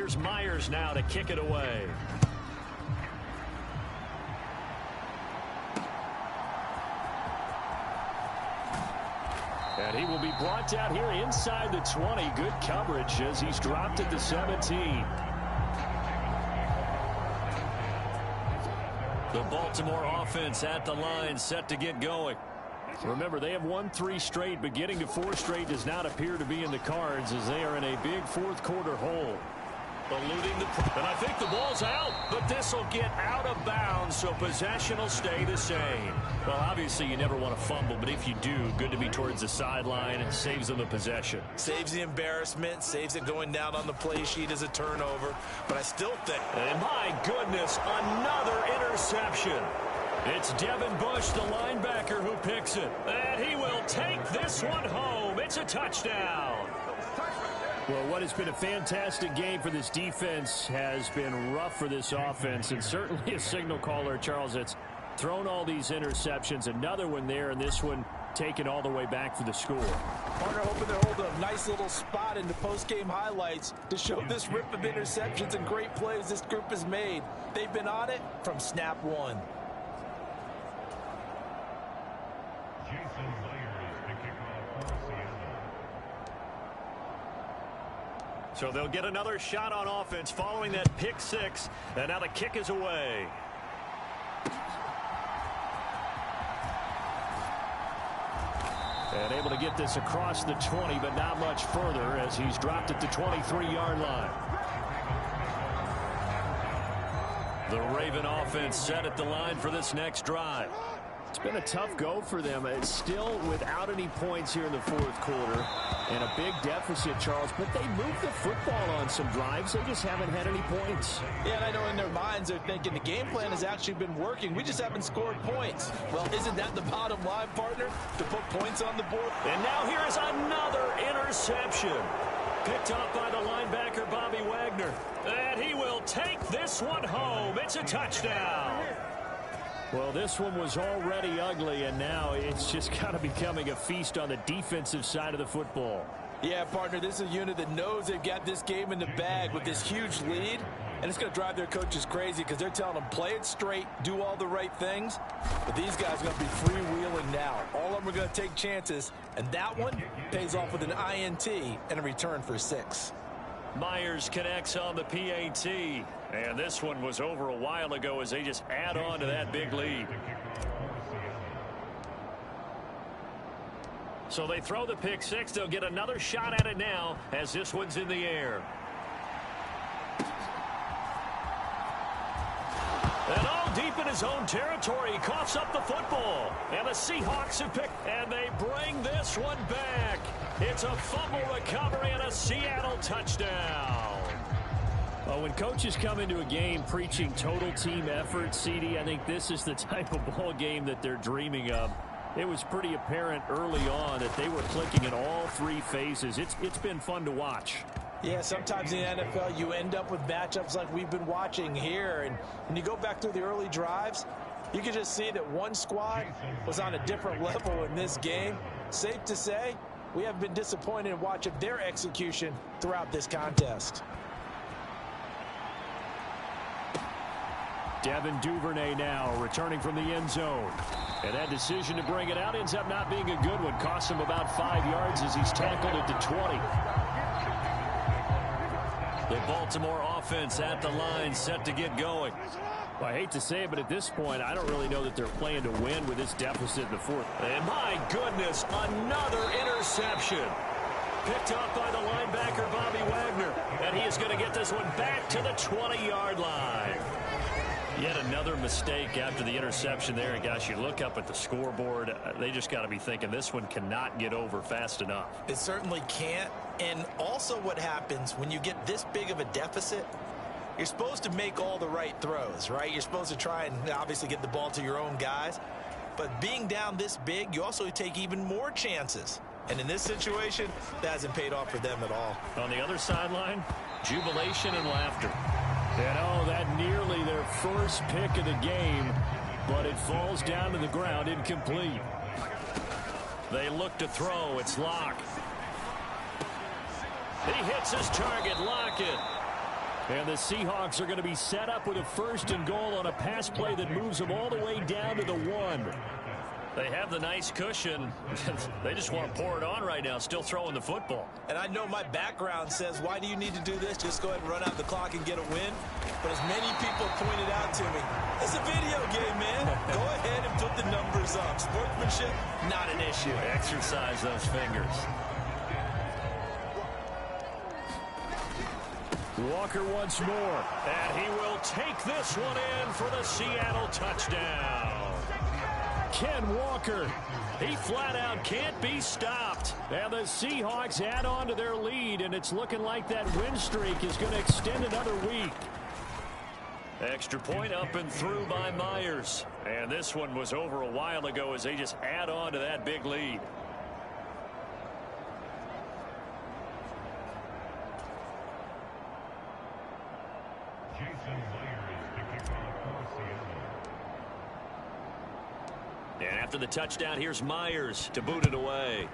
Here's Myers now to kick it away. And he will be brought down here inside the 20. Good coverage as he's dropped at the 17. The Baltimore offense at the line, set to get going. Remember, they have won 3 straight, but getting to 4 straight does not appear to be in the cards as they are in a big fourth quarter hole. Eluding the, and I think the ball's out, but this will get out of bounds, so possession will stay the same. Well, obviously you never want to fumble, but if you do, good to be towards the sideline. It saves them the possession. Saves the embarrassment, saves it going down on the play sheet as a turnover, but I still think. And my goodness, another interception. It's Devin Bush, the linebacker, who picks it. And he will take this one home. It's a touchdown. Well, what has been a fantastic game for this defense has been rough for this offense, and certainly a signal caller, Charles, that's thrown all these interceptions. Another one there, and this one taken all the way back for the score. Partner hoping to hold a nice little spot in the post-game highlights to show this rip of interceptions and great plays this group has made. They've been on it from snap one. So they'll get another shot on offense following that pick 6, and now the kick is away. And able to get this across the 20, but not much further as he's dropped at the 23-yard line. The Raven offense set at the line for this next drive. It's been a tough go for them. It's still without any points here in the fourth quarter and a big deficit, Charles, but they moved the football on some drives. They just haven't had any points. Yeah, and I know in their minds they're thinking the game plan has actually been working. We just haven't scored points. Well, isn't that the bottom line, partner, to put points on the board? And now here is another interception. Picked up by the linebacker, Bobby Wagner. And he will take this one home. It's a touchdown. Well, this one was already ugly, and now it's just kind of becoming a feast on the defensive side of the football. Yeah, partner, this is a unit that knows they've got this game in the bag with this huge lead, and it's going to drive their coaches crazy because they're telling them play it straight, do all the right things. But these guys are going to be freewheeling now. All of them are going to take chances, and that one pays off with an INT and a return for 6. Myers connects on the PAT. And this one was over a while ago as they just add on to that big lead. So they throw the pick 6. They'll get another shot at it now as this one's in the air. And all deep in his own territory, he coughs up the football. And the Seahawks have picked, and they bring this one back. It's a fumble recovery and a Seattle touchdown. Well, when coaches come into a game preaching total team effort, CD, I think this is the type of ball game that they're dreaming of. It was pretty apparent early on that they were clicking in all 3 phases. It's been fun to watch. Yeah, sometimes in the NFL you end up with matchups like we've been watching here. And when you go back through the early drives, you can just see that one squad was on a different level in this game. Safe to say, we have been disappointed in watching their execution throughout this contest. Devin Duvernay now returning from the end zone. And that decision to bring it out ends up not being a good one. Costs him about 5 yards as he's tackled at the 20. The Baltimore offense at the line, set to get going. Well, I hate to say it, but at this point, I don't really know that they're playing to win with this deficit in the fourth. And my goodness, another interception. Picked up by the linebacker, Bobby Wagner. And he is going to get this one back to the 20-yard line. Yet another mistake after the interception there. And gosh, you look up at the scoreboard, they just got to be thinking this one cannot get over fast enough. It certainly can't. And also what happens when you get this big of a deficit, you're supposed to make all the right throws, right? You're supposed to try and obviously get the ball to your own guys. But being down this big, you also take even more chances. And in this situation, that hasn't paid off for them at all. On the other sideline, jubilation and laughter. And oh, that nearly their first pick of the game, but it falls down to the ground incomplete. They look to throw. It's Locke. He hits his target, Lockett. And the Seahawks are going to be set up with a 1st and goal on a pass play that moves them all the way down to the 1. They have the nice cushion. They just want to pour it on right now, still throwing the football. And I know my background says, why do you need to do this? Just go ahead and run out the clock and get a win. But as many people pointed out to me, it's a video game, man. Go ahead and put the numbers up. Sportsmanship, not an issue. Exercise those fingers. Walker once more. And he will take this one in for the Seattle touchdown. Ken Walker, he flat out can't be stopped. And the Seahawks add on to their lead, and it's looking like that win streak is going to extend another week. Extra point up and through by Myers. And this one was over a while ago as they just add on to that big lead. And after the touchdown, here's Myers to boot it away.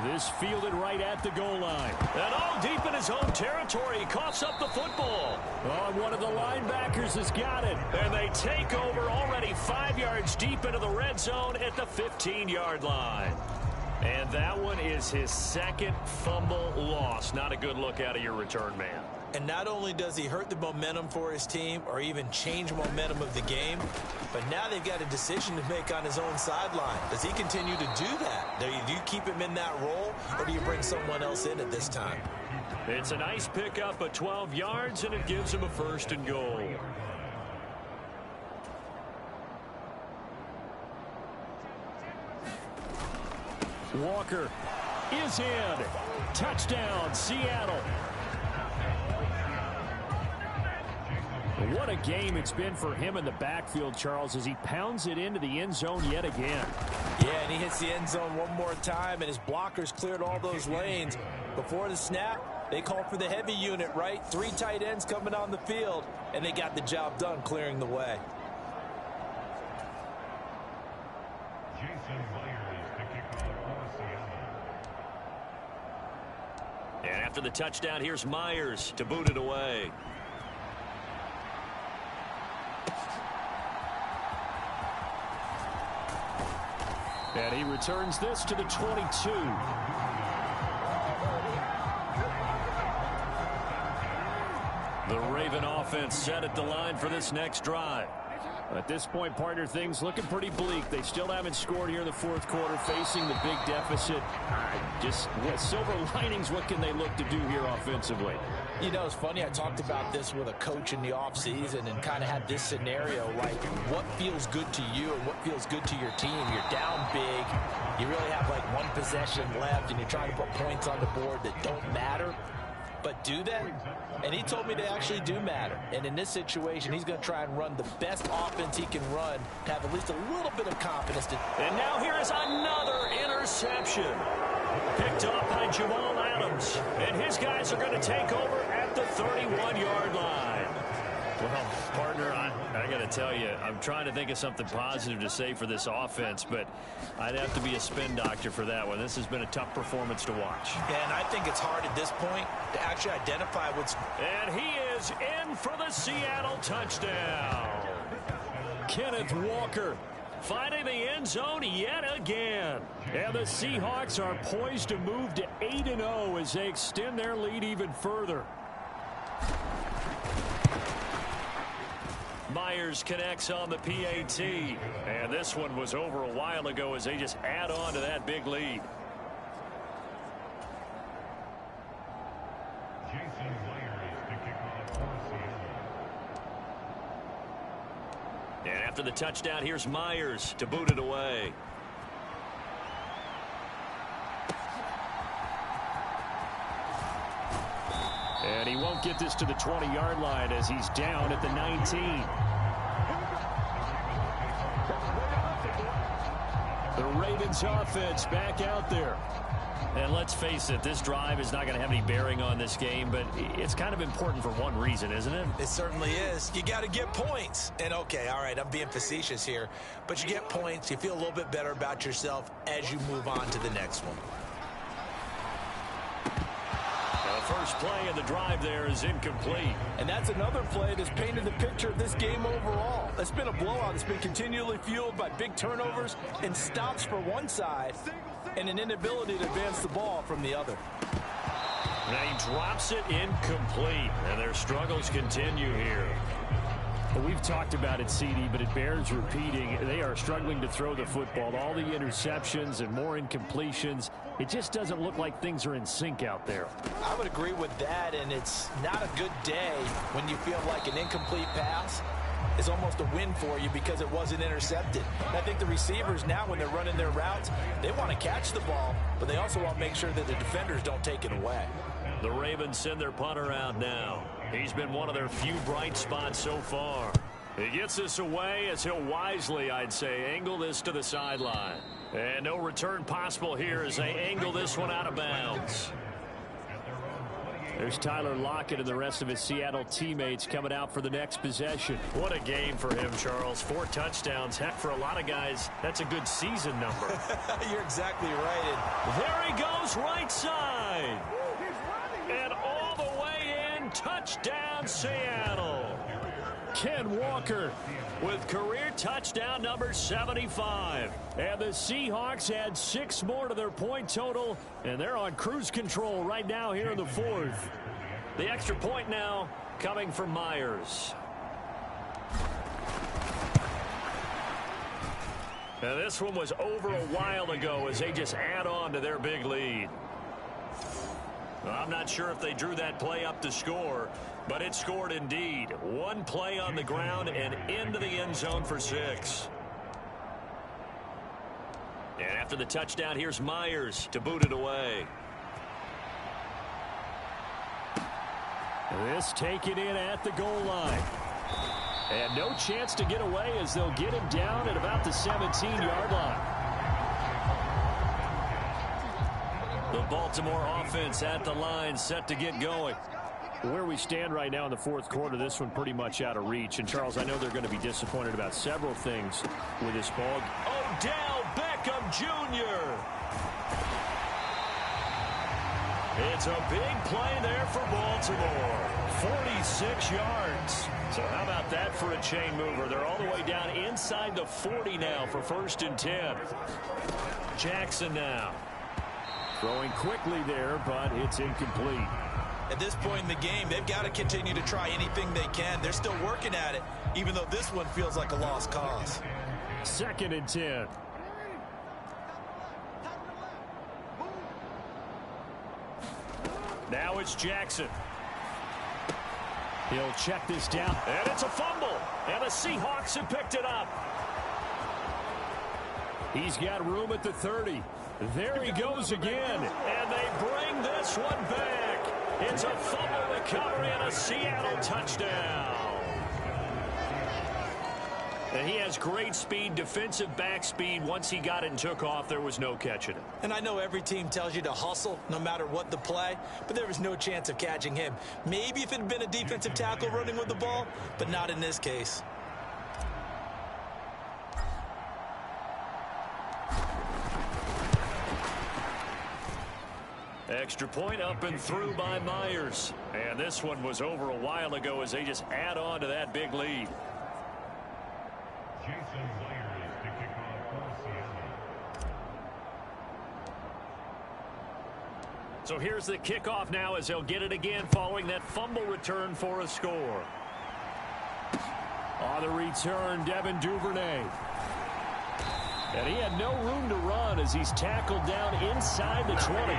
This fielded right at the goal line. And all deep in his own territory. He coughs up the football. Oh, one of the linebackers has got it. And they take over already 5 yards deep into the red zone at the 15-yard line. And that one is his 2nd fumble loss. Not a good look out of your return man. And not only does he hurt the momentum for his team or even change momentum of the game, but now they've got a decision to make on his own sideline. Does he continue to do that? Do you keep him in that role, or do you bring someone else in at this time? It's a nice pickup of 12 yards, and it gives him a 1st and goal. Walker is in. Touchdown, Seattle. What a game it's been for him in the backfield, Charles, as he pounds it into the end zone yet again. Yeah, and he hits the end zone one more time, and his blockers cleared all those lanes. Before the snap, they called for the heavy unit, right? 3 tight ends coming on the field, and they got the job done clearing the way. And after the touchdown, here's Myers to boot it away. And he returns this to the 22. The Raven offense set at the line for this next drive. At this point, partner, things looking pretty bleak. They still haven't scored here in the 4th quarter, facing the big deficit. Just silver linings, what can they look to do here offensively? You know, it's funny, I talked about this with a coach in the offseason and kind of had this scenario, like what feels good to you and what feels good to your team. You're down big, you really have like 1 possession left, and you're trying to put points on the board that don't matter. But do they? And he told me they actually do matter. And in this situation, he's going to try and run the best offense he can run to have at least a little bit of confidence. And now here is another interception. Picked off by Jamal Adams. And his guys are going to take over at the 31-yard line. Well, partner, I got to tell you, I'm trying to think of something positive to say for this offense, but I'd have to be a spin doctor for that one. This has been a tough performance to watch. And I think it's hard at this point to actually identify what's... And he is in for the Seattle touchdown. Kenneth Walker finding the end zone yet again. And the Seahawks are poised to move to 8-0 as they extend their lead even further. Myers connects on the PAT. And this one was over a while ago as they just add on to that big lead. And after the touchdown, here's Myers to boot it away. And he won't get this to the 20-yard line as he's down at the 19. The Ravens offense back out there. And let's face it, this drive is not going to have any bearing on this game, but it's kind of important for one reason, isn't it? It certainly is. You got to get points. And okay, all right, I'm being facetious here, but you get points, you feel a little bit better about yourself as you move on to the next one. first play of the drive there is incomplete. And that's another play that's painted the picture of this game overall. It's been a blowout. It's been continually fueled by big turnovers and stops for one side and an inability to advance the ball from the other. Now he drops it incomplete, and their struggles continue here. Well, we've talked about it, CD, but it bears repeating. They are struggling to throw the football. All the interceptions and more incompletions. It just doesn't look like things are in sync out there. I would agree with that, and it's not a good day when you feel like an incomplete pass is almost a win for you because it wasn't intercepted. And I think the receivers now, when they're running their routes, they want to catch the ball, but they also want to make sure that the defenders don't take it away. The Ravens send their punter out now. He's been one of their few bright spots so far. He gets this away as he'll wisely, I'd say, angle this to the sideline. And no return possible here as they angle this one out of bounds. There's Tyler Lockett and the rest of his Seattle teammates coming out for the next possession. What a game for him, Charles. 4 touchdowns. Heck, for a lot of guys, that's a good season number. You're exactly right. And there he goes, right side. And all the way in, touchdown, Seattle. Ken Walker with career touchdown number 75. And the Seahawks add 6 more to their point total, and they're on cruise control right now here in the 4th. The extra point now coming from Myers. And this one was over a while ago as they just add on to their big lead. I'm not sure if they drew that play up to score, but it scored indeed. One play on the ground and into the end zone for 6. And after the touchdown, here's Myers to boot it away. This taken in at the goal line. And no chance to get away as they'll get him down at about the 17-yard line. The Baltimore offense at the line, set to get going. Where we stand right now in the 4th quarter, this one pretty much out of reach. And, Charles, I know they're going to be disappointed about several things with this ball. Odell Beckham Jr. It's a big play there for Baltimore. 46 yards. So how about that for a chain mover? They're all the way down inside the 40 now for 1st and 10. Jackson now. Throwing quickly there, but it's incomplete. At this point in the game, they've got to continue to try anything they can. They're still working at it, even though this one feels like a lost cause. 2nd and 10. Now it's Jackson. He'll check this down. And it's a fumble. And the Seahawks have picked it up. He's got room at the 30. There he goes again. And they bring this one back. It's a fumble recovery and a Seattle touchdown. And he has great speed, defensive back speed. Once he got it and took off, there was no catching it. And I know every team tells you to hustle no matter what the play, but there was no chance of catching him. Maybe if it had been a defensive tackle running with the ball, but not in this case. Extra point up and through by Myers. And this one was over a while ago as they just add on to that big lead. So here's the kickoff now as they'll get it again following that fumble return for a score. On the return, Devin Duvernay. And he had no room to run as he's tackled down inside the 20.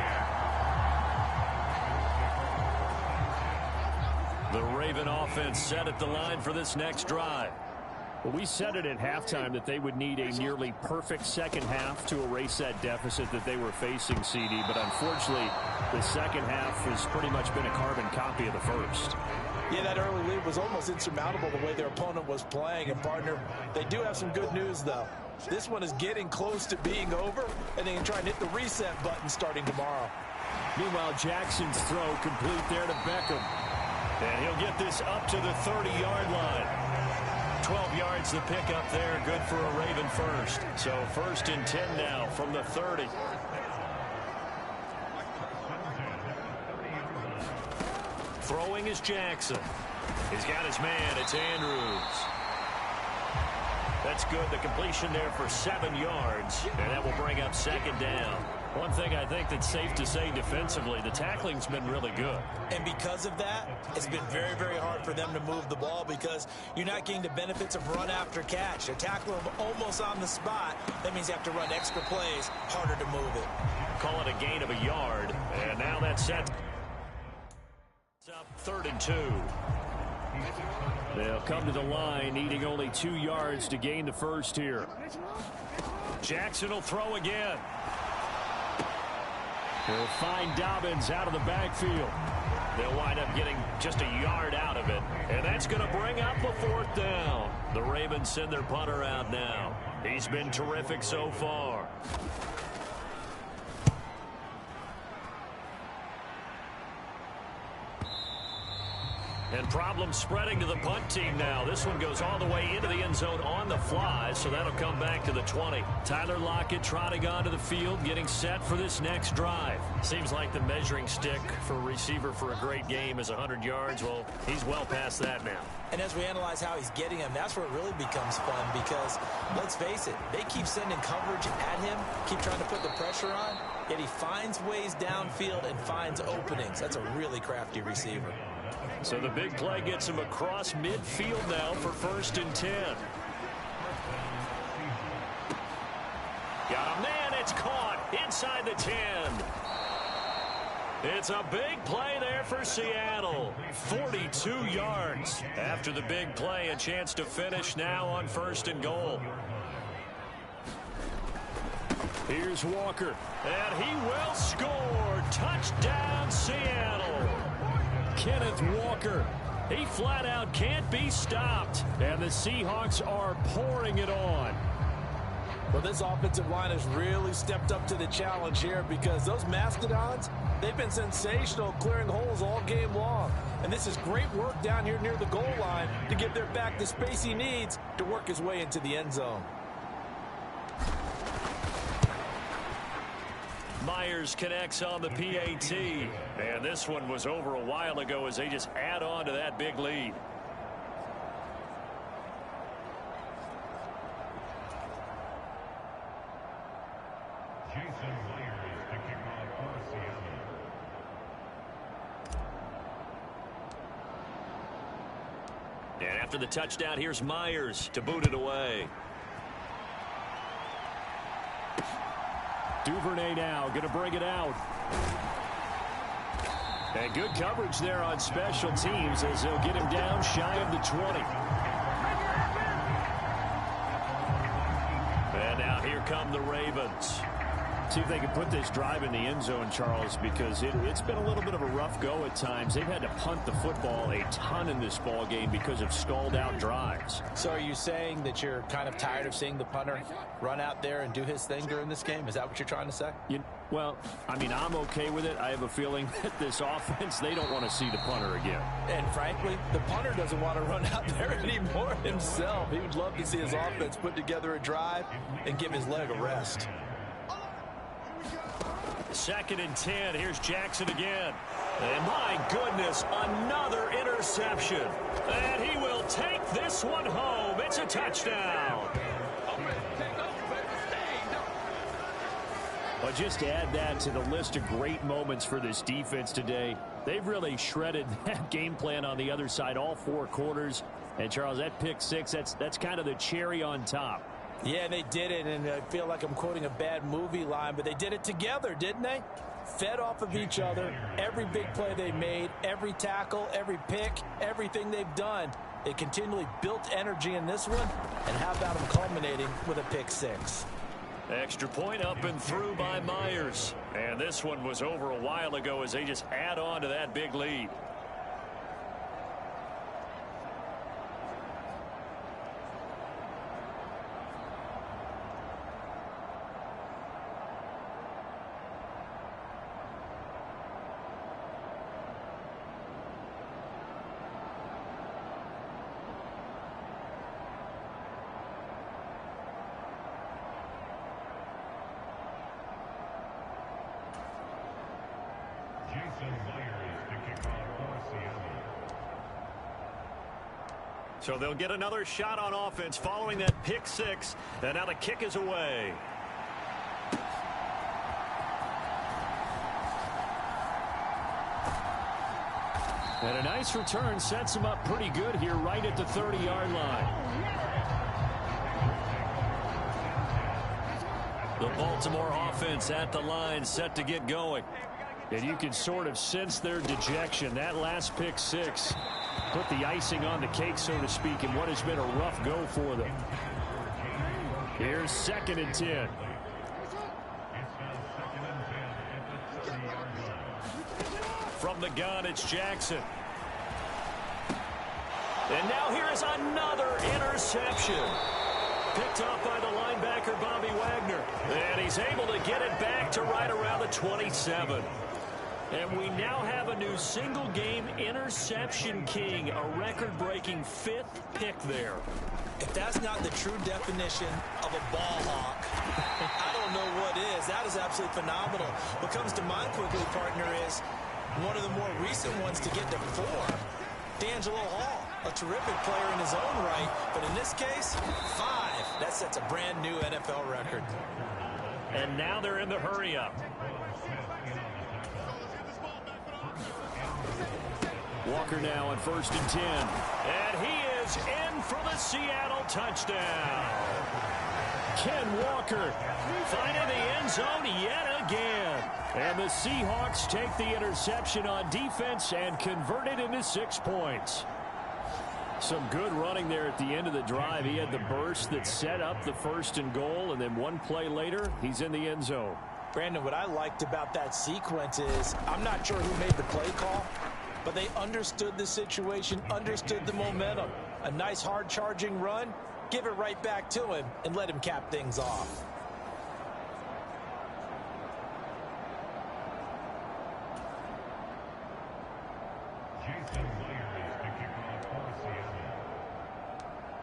The Raven offense set at the line for this next drive. Well, we said it at halftime that they would need a nearly perfect second half to erase that deficit that they were facing, CD. But unfortunately, the second half has pretty much been a carbon copy of the first. Yeah, that early lead was almost insurmountable the way their opponent was playing. And, partner, they do have some good news, though. This one is getting close to being over, and they can try and hit the reset button starting tomorrow. Meanwhile, Jackson's throw complete there to Beckham. And he'll get this up to the 30-yard line. 12 yards to pick up there. Good for a Raven first. So 1st and 10 now from the 30. Throwing is Jackson. He's got his man. It's Andrews. That's good. The completion there for 7 yards, and that will bring up second down. One thing I think that's safe to say defensively, the tackling's been really good. And because of that, it's been very, very hard for them to move the ball because you're not getting the benefits of run after catch. They're tackling them almost on the spot. That means you have to run extra plays, harder to move it. Call it a gain of a yard, and now that's set. It's up 3rd and 2. They'll come to the line, needing only 2 yards to gain the first here. Jackson will throw again. He'll find Dobbins out of the backfield. They'll wind up getting just a yard out of it, and that's going to bring up a 4th down. The Ravens send their punter out now. He's been terrific so far. And problems spreading to the punt team now. This one goes all the way into the end zone on the fly, so that'll come back to the 20. Tyler Lockett trotting onto the field, getting set for this next drive. Seems like the measuring stick for a receiver for a great game is 100 yards. Well, he's well past that now. And as we analyze how he's getting him, that's where it really becomes fun because, let's face it, they keep sending coverage at him, keep trying to put the pressure on, yet he finds ways downfield and finds openings. That's a really crafty receiver. So the big play gets him across midfield now for 1st and 10. Got a man, it's caught inside the 10. It's a big play there for Seattle. 42 yards. After the big play, a chance to finish now on 1st and goal. Here's Walker, and he will score. Touchdown, Seattle. Kenneth Walker, he flat out can't be stopped, and the Seahawks are pouring it on. Well, this offensive line has really stepped up to the challenge here because those Mastodons, they've been sensational clearing holes all game long. And this is great work down here near the goal line to give their back the space he needs to work his way into the end zone. Myers connects on the PAT, and this one was over a while ago as they just add on to that big lead. And after the touchdown, here's Myers to boot it away. Duvernay now going to bring it out. And good coverage there on special teams as they'll get him down shy of the 20. And now here come the Ravens. See if they can put this drive in the end zone, Charles, because it's been a little bit of a rough go at times. They've had to punt the football a ton in this ball game because of stalled-out drives. So are you saying that you're kind of tired of seeing the punter run out there and do his thing during this game? Is that what you're trying to say? Well, I mean, I'm okay with it. I have a feeling that this offense, they don't want to see the punter again. And frankly, the punter doesn't want to run out there anymore himself. He would love to see his offense put together a drive and give his leg a rest. 2nd and 10. Here's Jackson again. And my goodness, another interception. And he will take this one home. It's a touchdown. But just add that to the list of great moments for this defense today. They've really shredded that game plan on the other side all 4 quarters. And, Charles, that pick 6, that's kind of the cherry on top. Yeah, they did it, and I feel like I'm quoting a bad movie line, but they did it together, didn't they? Fed off of each other, every big play they made, every tackle, every pick, everything they've done. They continually built energy in this one, and how about them culminating with a pick 6? Extra point up and through by Myers. And this one was over a while ago as they just add on to that big lead. So they'll get another shot on offense following that pick six. And now the kick is away. And a nice return sets him up pretty good here right at the 30-yard line. The Baltimore offense at the line set to get going. And you can sort of sense their dejection. That last pick six put the icing on the cake, so to speak, in what has been a rough go for them. Here's 2nd and 10. From the gun, it's Jackson. And now here is another interception. Picked off by the linebacker, Bobby Wagner. And he's able to get it back to right around the 27. And we now have a new single-game interception king, a record-breaking 5th pick there. If that's not the true definition of a ball hawk, I don't know what is. That is absolutely phenomenal. What comes to mind quickly, partner, is one of the more recent ones to get to 4. D'Angelo Hall, a terrific player in his own right, but in this case, 5. That sets a brand new NFL record. And now they're in the hurry-up. Walker now on 1st and 10. And he is in for the Seattle touchdown. Ken Walker finding the end zone yet again. And the Seahawks take the interception on defense and convert it into 6 points. Some good running there at the end of the drive. He had the burst that set up the 1st and goal, and then one play later, he's in the end zone. Brandon, what I liked about that sequence is I'm not sure who made the play call, but they understood the situation, understood the momentum. A nice hard-charging run, give it right back to him, and let him cap things off.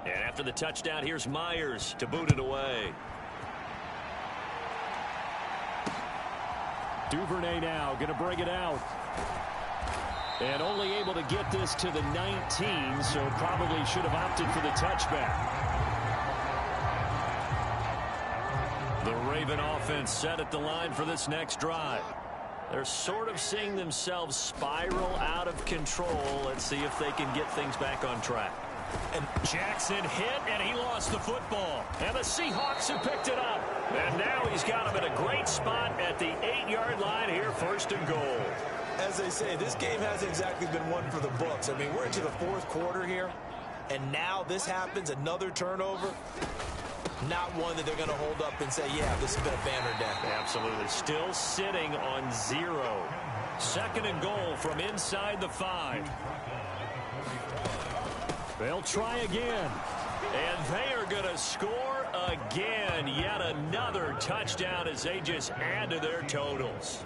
And after the touchdown, here's Myers to boot it away. Duvernay now going to bring it out. And only able to get this to the 19, so probably should have opted for the touchback. The Raven offense set at the line for this next drive. They're sort of seeing themselves spiral out of control. Let's see if they can get things back on track. And Jackson hit, and he lost the football. And the Seahawks have picked it up. And now he's got him in a great spot at the 8-yard line here, 1st and goal. As they say, this game hasn't exactly been one for the books. I mean, we're into the 4th quarter here, and now this happens, another turnover. Not one that they're going to hold up and say, yeah, this has been a banner day. Absolutely. Still sitting on 0. 2nd and goal from inside the 5. They'll try again. And they are going to score again. Yet another touchdown as they just add to their totals.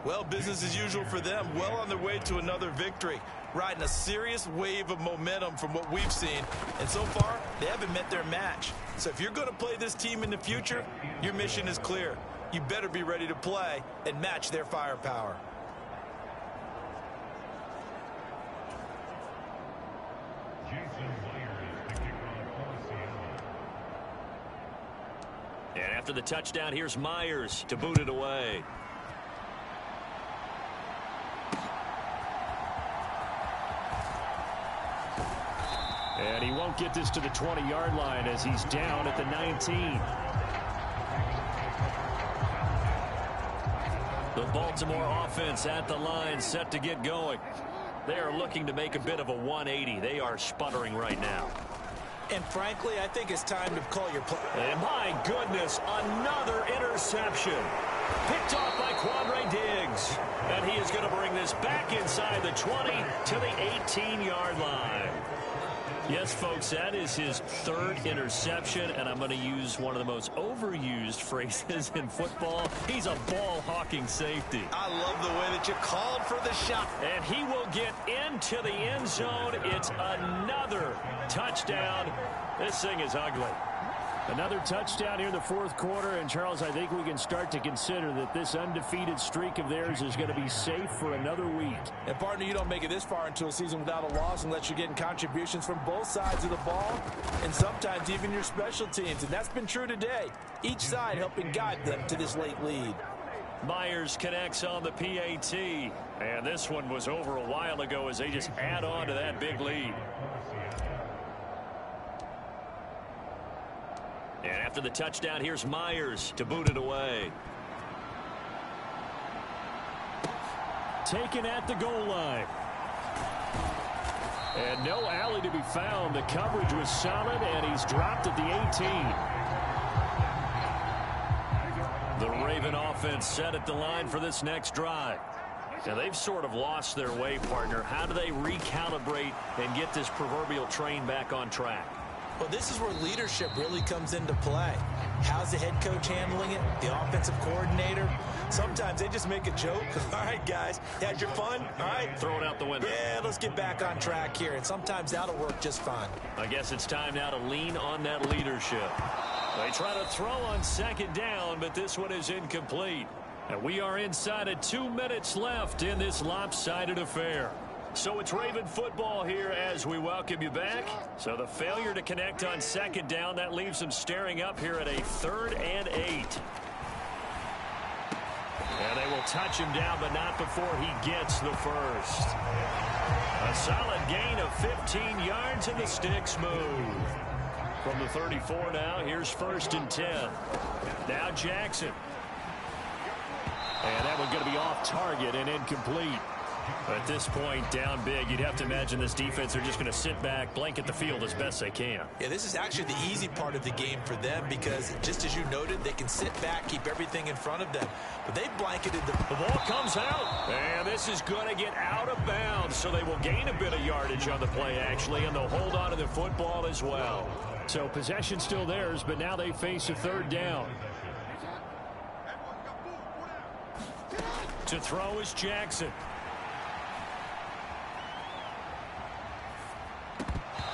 Well, business as usual for them. Well on their way to another victory. Riding a serious wave of momentum from what we've seen. And so far, they haven't met their match. So if you're going to play this team in the future, your mission is clear. You better be ready to play and match their firepower. And after the touchdown, here's Myers to boot it away. And he won't get this to the 20-yard line as he's down at the 19. The Baltimore offense at the line set to get going. They are looking to make a bit of a 180. They are sputtering right now. And frankly, I think it's time to call your play. And my goodness, another interception. Picked off by Quandre Diggs. And he is going to bring this back inside the 20 to the 18-yard line. Yes, folks, that is his 3rd interception, and I'm going to use one of the most overused phrases in football. He's a ball-hawking safety. I love the way that you called for the shot. And he will get into the end zone. It's another touchdown. This thing is ugly. Another touchdown here in the fourth quarter, and Charles, I think we can start to consider that this undefeated streak of theirs is going to be safe for another week. And partner, you don't make it this far into a season without a loss unless you're getting contributions from both sides of the ball and sometimes even your special teams, and that's been true today. Each side helping guide them to this late lead. Myers connects on the PAT, and this one was over a while ago as they just add on to that big lead. And after the touchdown, here's Myers to boot it away. Taken at the goal line. And no alley to be found. The coverage was solid, and he's dropped at the 18. The Raven offense set at the line for this next drive. Now, they've sort of lost their way, partner. How do they recalibrate and get this proverbial train back on track? Well, this is where leadership really comes into play. How's the head coach handling it? The offensive coordinator? Sometimes they just make a joke. All right, guys, had your fun? All right. Throw it out the window. Yeah, let's get back on track here. And sometimes that'll work just fine. I guess it's time now to lean on that leadership. They try to throw on second down, but this one is incomplete. And we are inside of 2 minutes left in this lopsided affair. So it's Raven football here as we welcome you back. So the failure to connect on second down, that leaves them staring up here at a 3rd and 8. And they will touch him down, but not before he gets the first. A solid gain of 15 yards, and the sticks move. From the 34 now, here's 1st and 10. Now Jackson. And that one's going to be off target and incomplete. At this point, down big, you'd have to imagine this defense are just going to sit back, blanket the field as best they can. Yeah, this is actually the easy part of the game for them because, just as you noted, they can sit back, keep everything in front of them. But they blanketed the ball comes out, and this is going to get out of bounds, so they will gain a bit of yardage on the play, actually, and they'll hold on to the football as well. So possession still theirs, but now they face a 3rd down. To throw is Jackson.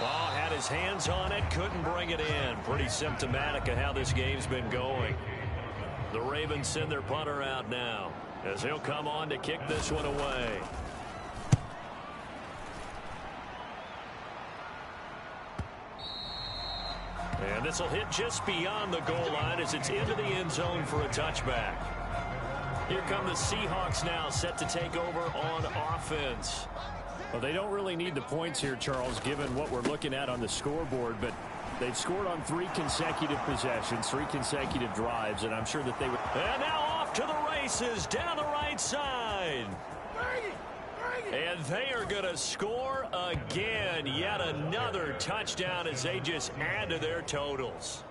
Well, had his hands on it, couldn't bring it in. Pretty symptomatic of how this game's been going. The Ravens send their punter out now as he'll come on to kick this one away. And this will hit just beyond the goal line as it's into the end zone for a touchback. Here come the Seahawks now, set to take over on offense. Well, they don't really need the points here, Charles, given what we're looking at on the scoreboard, but they've scored on 3 consecutive possessions, 3 consecutive drives, and I'm sure that they would. And now off to the races down the right side. And they are going to score again. Yet another touchdown as they just add to their totals.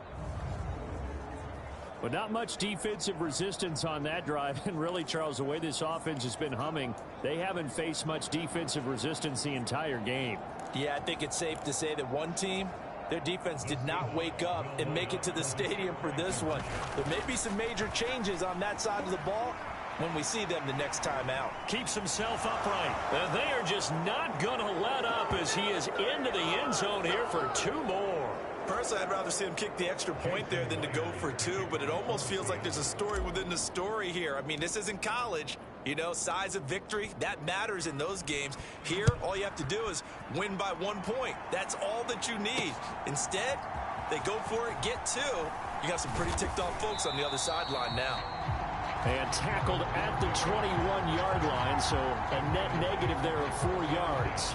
But not much defensive resistance on that drive. And really, Charles, the way this offense has been humming, they haven't faced much defensive resistance the entire game. Yeah, I think it's safe to say that one team, their defense did not wake up and make it to the stadium for this one. There may be some major changes on that side of the ball when we see them the next time out. Keeps himself upright. And they are just not going to let up as he is into the end zone here for 2 more. Personally, I'd rather see him kick the extra point there than to go for 2, but it almost feels like there's a story within the story here. I mean, this isn't college. You know, size of victory, that matters in those games. Here, all you have to do is win by 1 point. That's all that you need. Instead, they go for it, get 2. You got some pretty ticked off folks on the other sideline now. And tackled at the 21-yard line, so a net negative there of 4 yards.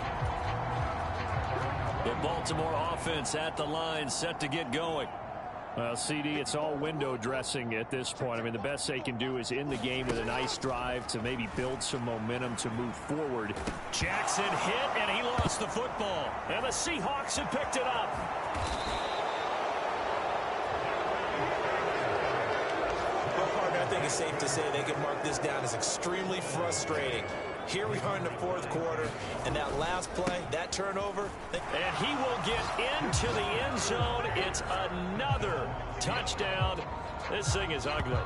The Baltimore offense at the line, set to get going. Well, CD, it's all window dressing at this point. I mean, the best they can do is end the game with a nice drive to maybe build some momentum to move forward. Jackson hit, and he lost the football. And the Seahawks have picked it up. Well, partner, I think it's safe to say they can mark this down as extremely frustrating. Here we are in the 4th quarter, and that last play, that turnover. And he will get into the end zone. It's another touchdown. This thing is ugly.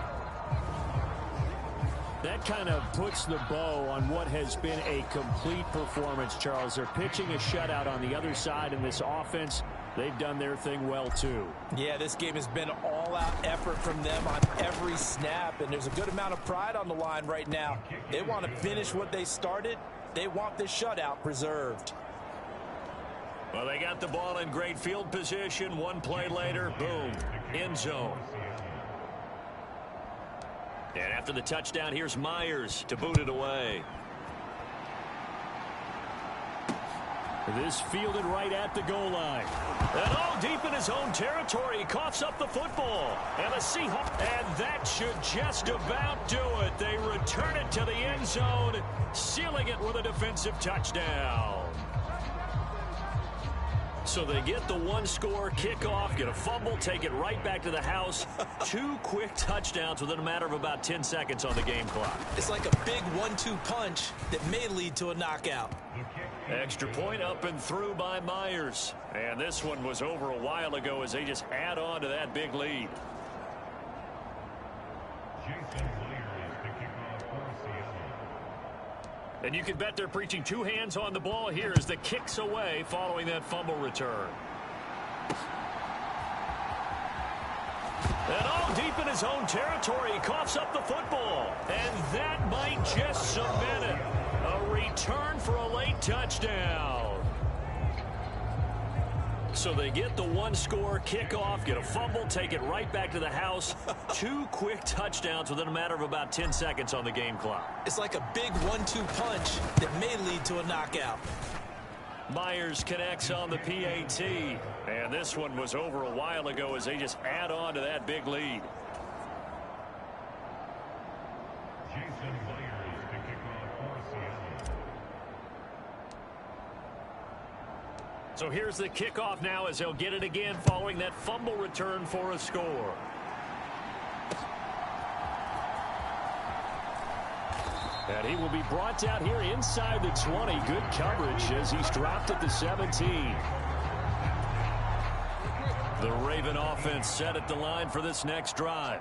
That kind of puts the bow on what has been a complete performance, Charles. They're pitching a shutout on the other side, and this offense They've done their thing well, too. Yeah, this game has been all-out effort from them on every snap, and there's a good amount of pride on the line right now. They want to finish what they started. They want this shutout preserved. Well, they got the ball in great field position. One play later, boom, end zone. And after the touchdown, here's Myers to boot it away. This fielded right at the goal line. And all deep in his own territory, he coughs up the football. And the Seahawks, and that should just about do it. They return it to the end zone, sealing it with a defensive touchdown. So they get the one-score kickoff, get a fumble, take it right back to the house. 2 quick touchdowns within a matter of about 10 seconds on the game clock. It's like a big 1-2 punch that may lead to a knockout. Extra point up and through by Myers. And this one was over a while ago as they just add on to that big lead. And you can bet they're preaching 2 hands on the ball here as the kick's away following that fumble return. And all deep in his own territory, he coughs up the football. And that might just cement it. A return for a late touchdown. So they get the one-score kickoff, get a fumble, take it right back to the house. 2 quick touchdowns within a matter of about 10 seconds on the game clock. It's like a big 1-2 punch that may lead to a knockout. Myers connects on the PAT. And this one was over a while ago as they just add on to that big lead. So here's the kickoff now as they'll get it again following that fumble return for a score. And he will be brought down here inside the 20. Good coverage as he's dropped at the 17. The Raven offense set at the line for this next drive.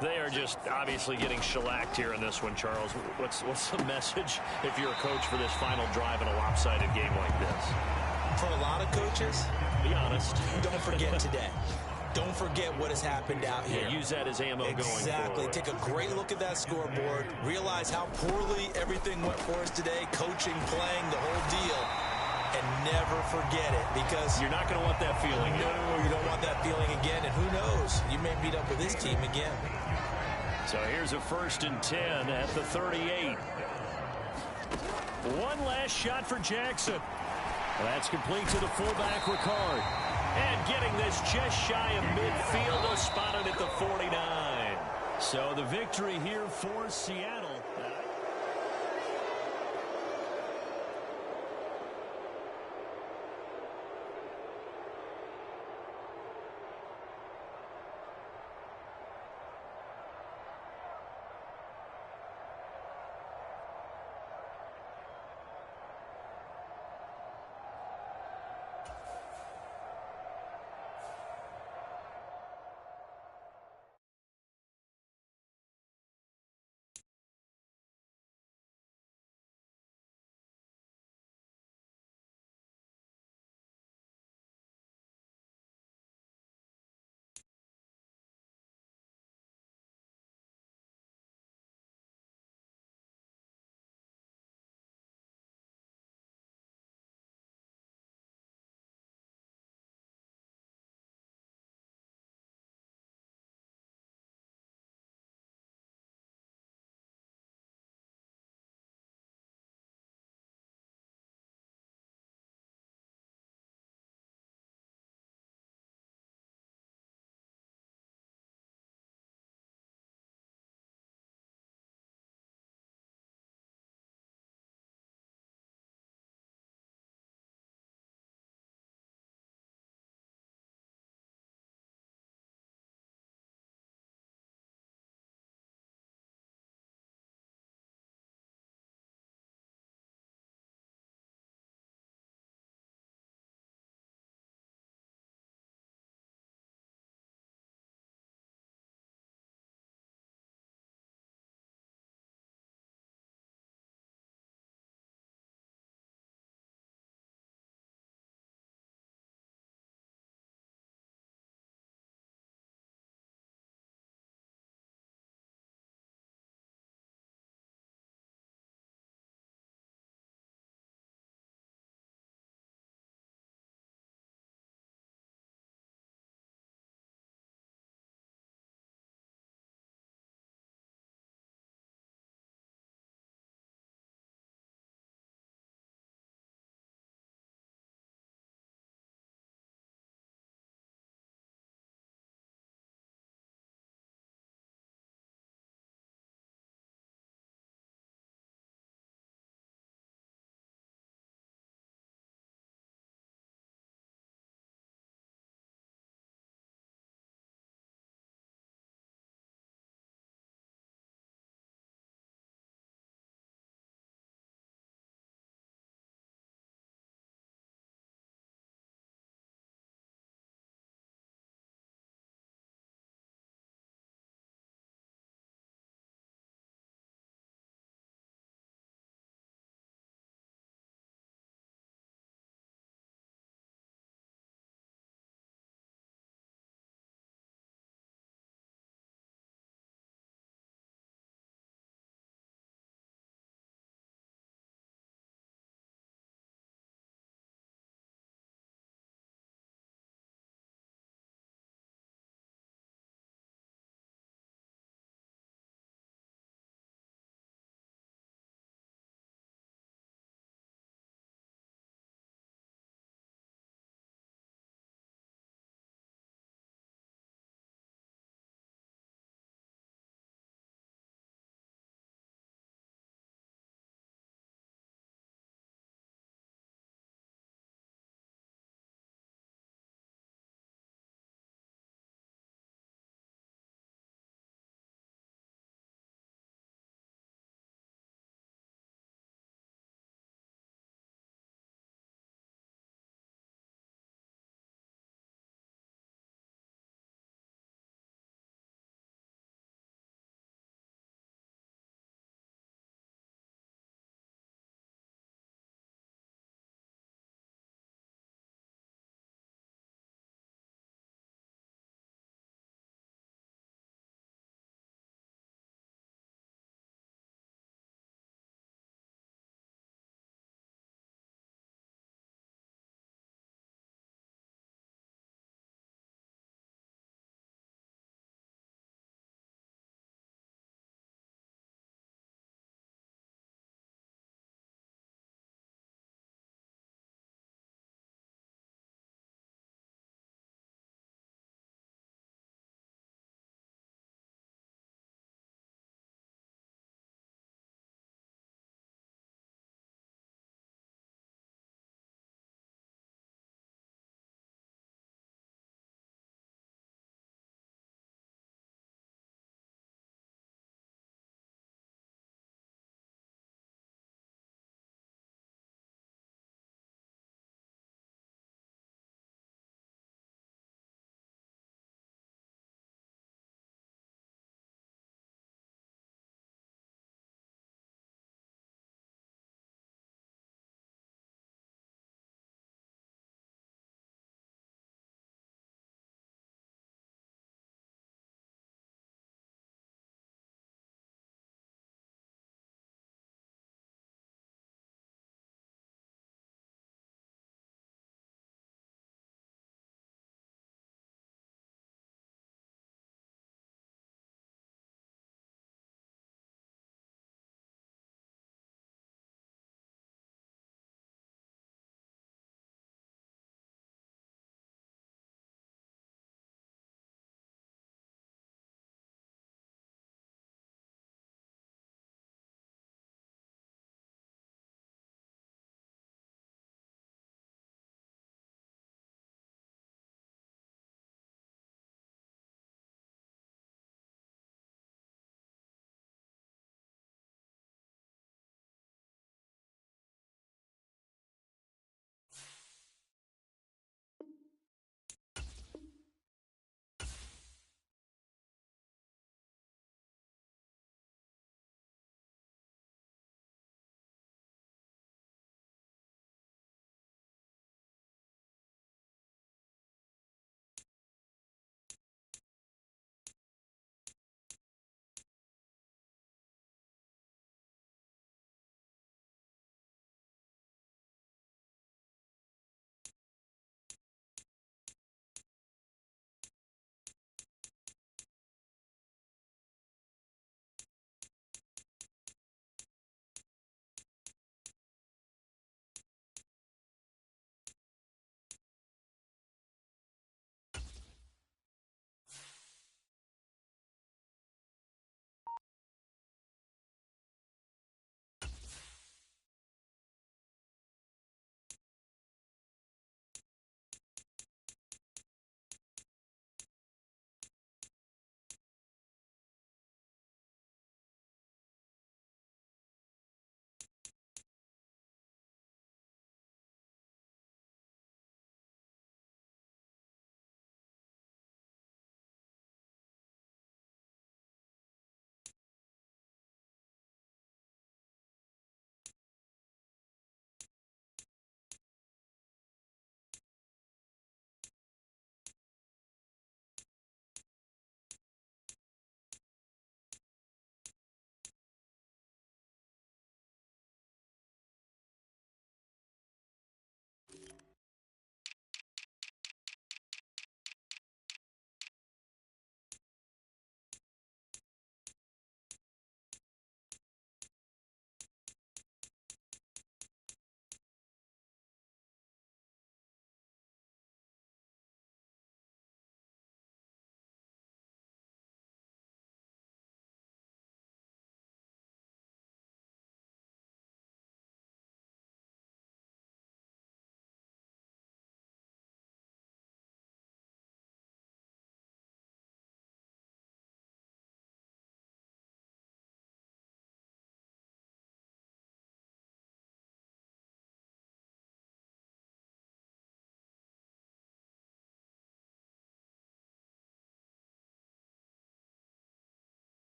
They are just obviously getting shellacked here in this one, Charles. What's the message if you're a coach for this final drive in a lopsided game like this? For a lot of coaches, Be honest. don't forget today. Don't forget what has happened out here. Yeah, use that as ammo going forward. Exactly. Take a great look at that scoreboard. Realize how poorly everything went for us today. Coaching, playing, the whole deal. And never forget it because... You're not going to want that feeling again. No, you don't want that feeling again. And who knows? You may meet up with this team again. So here's a 1st and 10 at the 38. One last shot for Jackson. That's complete to the fullback, Ricard. And getting this just shy of midfield, they'll spot it at the 49. So the victory here for Seattle.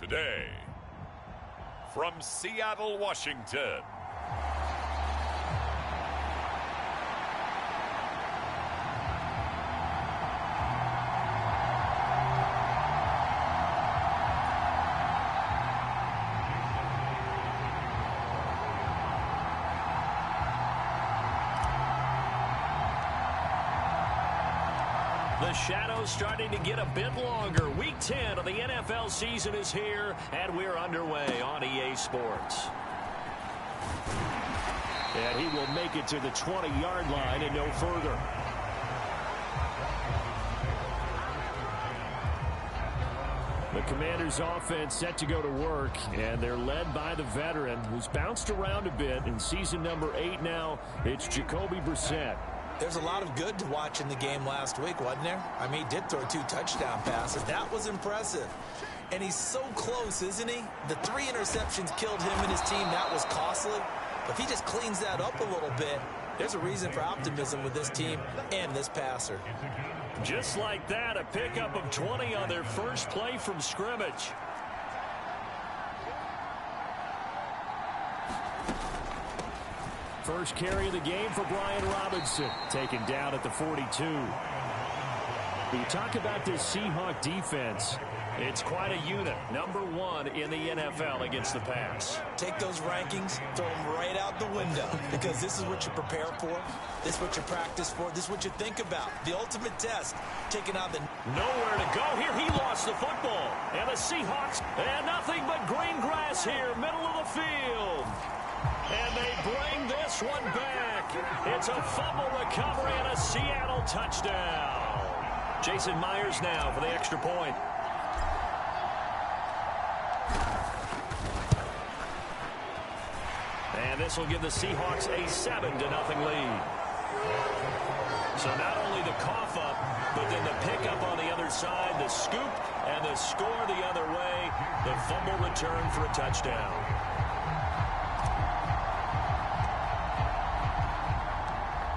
Today, from Seattle, Washington, the shadows starting to get a bit longer. Week 10 of the NFL season is here, and we're underway on EA Sports. And he will make it to the 20-yard line and no further. The Commanders' offense set to go to work, and they're led by the veteran who's bounced around a bit in season number 8 now. It's Jacoby Brissett. There's a lot of good to watch in the game last week, wasn't there? I mean, he did throw 2 touchdown passes. That was impressive. And he's so close, isn't he? The 3 interceptions killed him and his team. That was costly. But if he just cleans that up a little bit, there's a reason for optimism with this team and this passer. Just like that, a pickup of 20 on their first play from scrimmage. First carry of the game for Brian Robinson, taken down at the 42. You talk about this Seahawk defense. It's quite a unit. Number 1 in the NFL against the pass. Take those rankings, throw them right out the window, because this is what you prepare for. This is what you practice for. This is what you think about. The ultimate test, taking on the... Nowhere to go here. He lost the football. And the Seahawks, and nothing but green grass here, middle of the field. And they bring this one back. It's a fumble recovery and a Seattle touchdown. Jason Myers now for the extra point. And this will give the Seahawks a 7-0 lead. So not only the cough up, but then the pickup on the other side, the scoop, and the score the other way. The fumble return for a touchdown.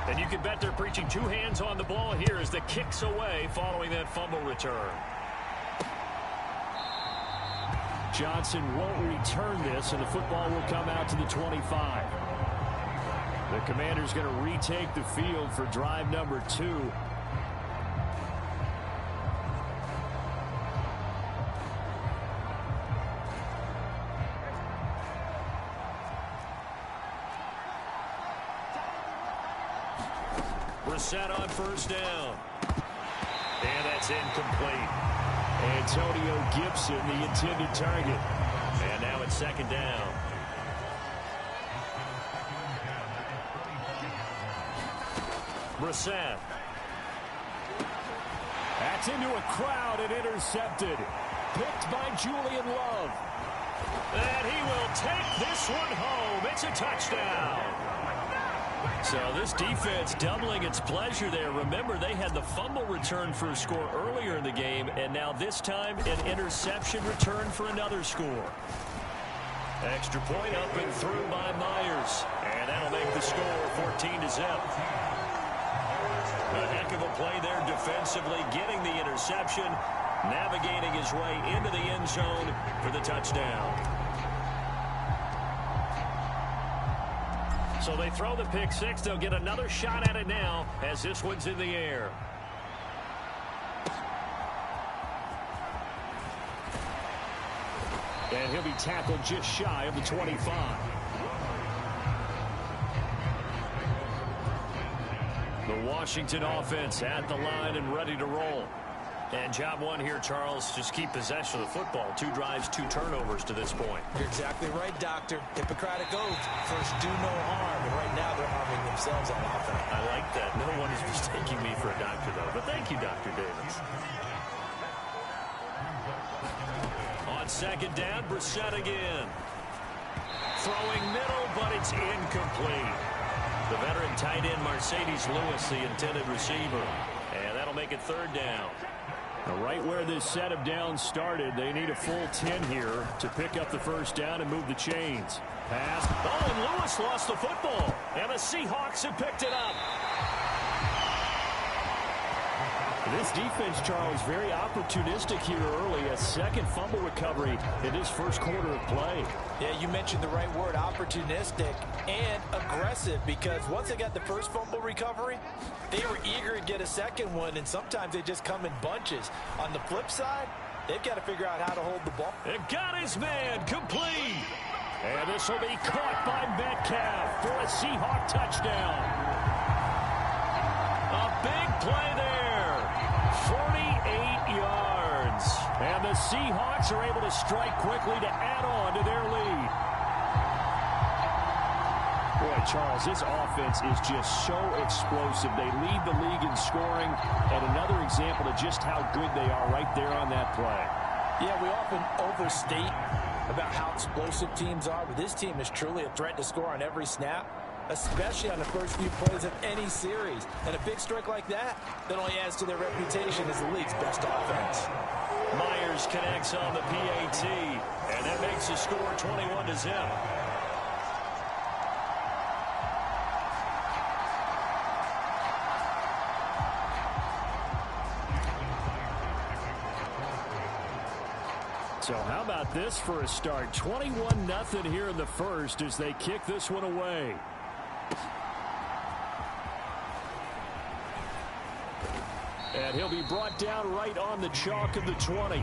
And you can bet they're preaching 2 hands on the ball here as the kick's away following that fumble return. Johnson won't return this, and the football will come out to the 25. The Commanders going to retake the field for drive number 2. Brissett on first down. And that's incomplete. Antonio Gibson, the intended target. And now it's 2nd down. Brissett. That's into a crowd and intercepted. Picked by Julian Love. And he will take this one home. It's a touchdown. So this defense doubling its pleasure there. Remember, they had the fumble return for a score earlier in the game, and now this time an interception return for another score. Extra point up and through by Myers, and that'll make the score 14-0. A heck of a play there defensively, getting the interception, navigating his way into the end zone for the touchdown. So they throw the pick 6. They'll get another shot at it now as this one's in the air. And he'll be tackled just shy of the 25. The Washington offense at the line and ready to roll. And job 1 here, Charles, just keep possession of the football. 2 drives, 2 turnovers to this point. You're exactly right, Doctor. Hippocratic oath. First, do no harm. And right now, they're harming themselves on offense. I like that. No one is mistaking me for a doctor, though. But thank you, Dr. Davis. On 2nd down, Brissett again. Throwing middle, but it's incomplete. The veteran tight end, Mercedes Lewis, the intended receiver. And that'll make it 3rd down. Right where this set of downs started, they need a full 10 here to pick up the first down and move the chains. Pass. Oh, and Lewis lost the football. And the Seahawks have picked it up. This defense, Charles, very opportunistic here early. A second fumble recovery in this first quarter of play. Yeah, you mentioned the right word, opportunistic and aggressive, because once they got the first fumble recovery, they were eager to get a second one, and sometimes they just come in bunches. On the flip side, they've got to figure out how to hold the ball. It got his man complete. And this will be caught by Metcalf for a Seahawk touchdown. A big play there. 48 yards. And the Seahawks are able to strike quickly to add on to their lead. Boy, Charles, this offense is just so explosive. They lead the league in scoring, and another example of just how good they are right there on that play. Yeah, we often overstate about how explosive teams are, but this team is truly a threat to score on every snap, especially on the first few plays of any series. And a big strike like that only adds to their reputation as the league's best offense. Myers connects on the PAT, and that makes the score 21-0. So how about this for a start? 21-0 here in the first as they kick this one away. And he'll be brought down right on the chalk of the 20.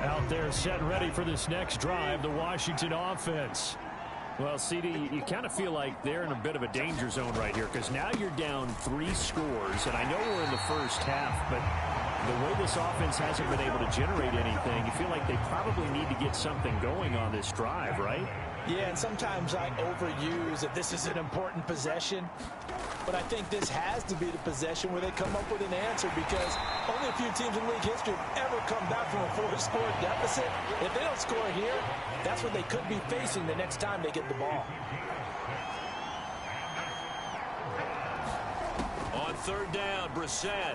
Out there set and ready for this next drive, the Washington offense. Well, CD, you kind of feel like they're in a bit of a danger zone right here because now you're down 3 scores, and I know we're in the first half, but the way this offense hasn't been able to generate anything, you feel like they probably need to get something going on this drive, right? Yeah, and sometimes I overuse that this is an important possession, but I think this has to be the possession where they come up with an answer because only a few teams in league history have ever come back from a 4-score deficit. If they don't score here, that's what they could be facing the next time they get the ball. On third down, Brissett.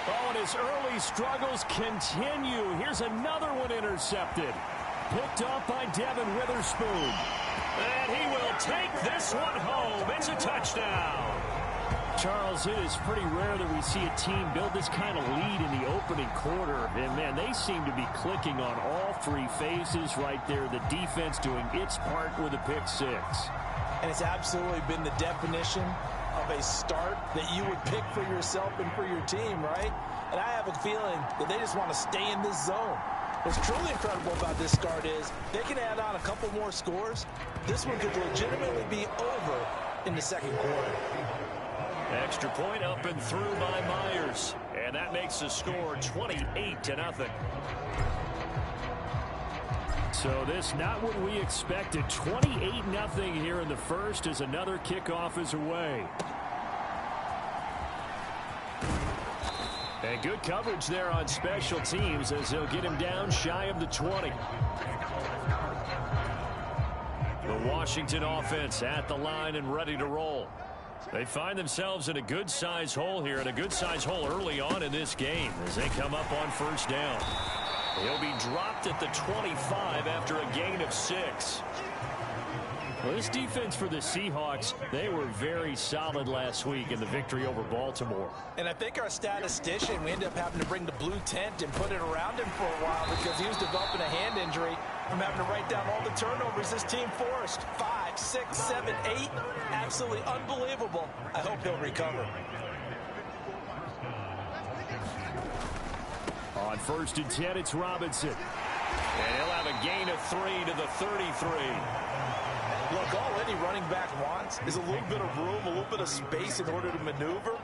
Oh, and his early struggles continue. Here's another one intercepted. Picked up by Devin Witherspoon. And he will take this one home. It's a touchdown. Charles, it is pretty rare that we see a team build this kind of lead in the opening quarter. And, man, they seem to be clicking on all 3 phases right there. The defense doing its part with a pick 6. And it's absolutely been the definition of a start that you would pick for yourself and for your team, right? And I have a feeling that they just want to stay in this zone. What's truly incredible about this start is they can add on a couple more scores. This one could legitimately be over in the second quarter. Extra point up and through by Myers. And that makes the score 28-0. So this not what we expected. 28-0 here in the first as another kickoff is away. And good coverage there on special teams as they'll get him down shy of the 20. The Washington offense at the line and ready to roll. They find themselves in a good-sized hole here, and a good-sized hole early on in this game as they come up on first down. He'll be dropped at the 25 after a gain of 6. Well, this defense for the Seahawks, they were very solid last week in the victory over Baltimore. And I think our statistician, we ended up having to bring the blue tent and put it around him for a while because he was developing a hand injury from having to write down all the turnovers this team forced. 5, 6, 7, 8. Absolutely unbelievable. I hope he'll recover. On 1st and 10, it's Robinson. And he'll have a gain of 3 to the 33. Look, all any running back wants is a little bit of room, a little bit of space in order to maneuver.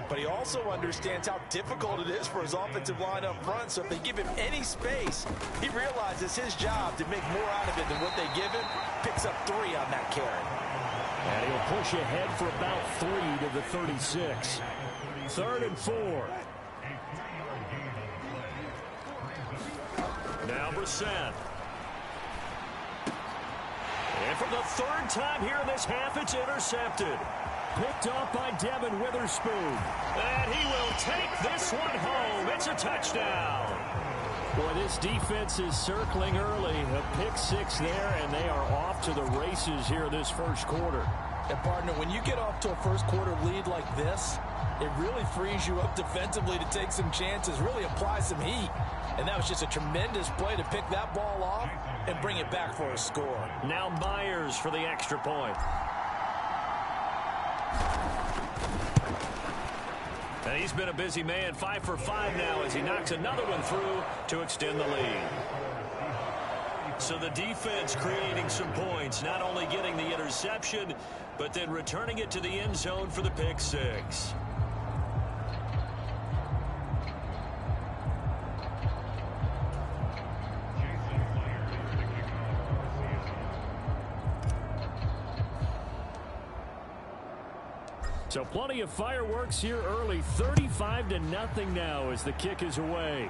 But he also understands how difficult it is for his offensive line up front. So if they give him any space, he realizes his job to make more out of it than what they give him. Picks up 3 on that carry. And he'll push ahead for about 3 to the 36. 3rd and 4. Now Brissett. And for the 3rd time here in this half, it's intercepted. Picked up by Devin Witherspoon. And he will take this one home. It's a touchdown. Boy, this defense is circling early. A pick 6 there, and they are off to the races here this first quarter. And, partner, when you get off to a first-quarter lead like this, it really frees you up defensively to take some chances, really apply some heat. And that was just a tremendous play to pick that ball off and bring it back for a score. Now Myers for the extra point. And he's been a busy man, 5 for 5 now as he knocks another one through to extend the lead. So the defense creating some points, not only getting the interception, but then returning it to the end zone for the pick six. So plenty of fireworks here early. 35-0 now as the kick is away.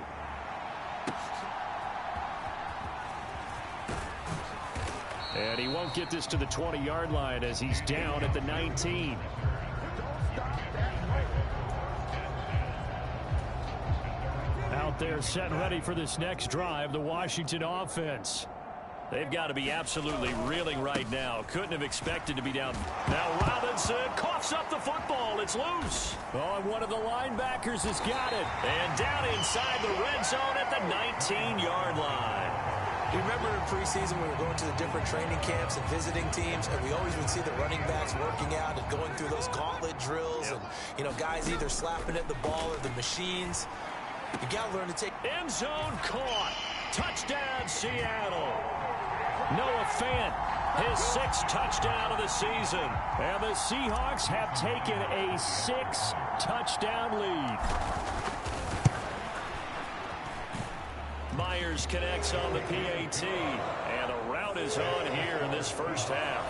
And he won't get this to the 20-yard line as he's down at the 19. Out there set and ready for this next drive, the Washington offense. They've got to be absolutely reeling right now. Couldn't have expected to be down. Now Robinson coughs up the football. It's loose. Oh, and one of the linebackers has got it. And down inside the red zone at the 19-yard line. You remember in preseason when we were going to the different training camps and visiting teams, and we always would see the running backs working out and going through those gauntlet drills, and, you know, guys either slapping at the ball or the machines. You got to learn to take... End zone caught. Touchdown, Seattle. Noah Fant, his 6th touchdown of the season. And the Seahawks have taken a 6-touchdown lead. Myers connects on the PAT, and a route is on here in this first half.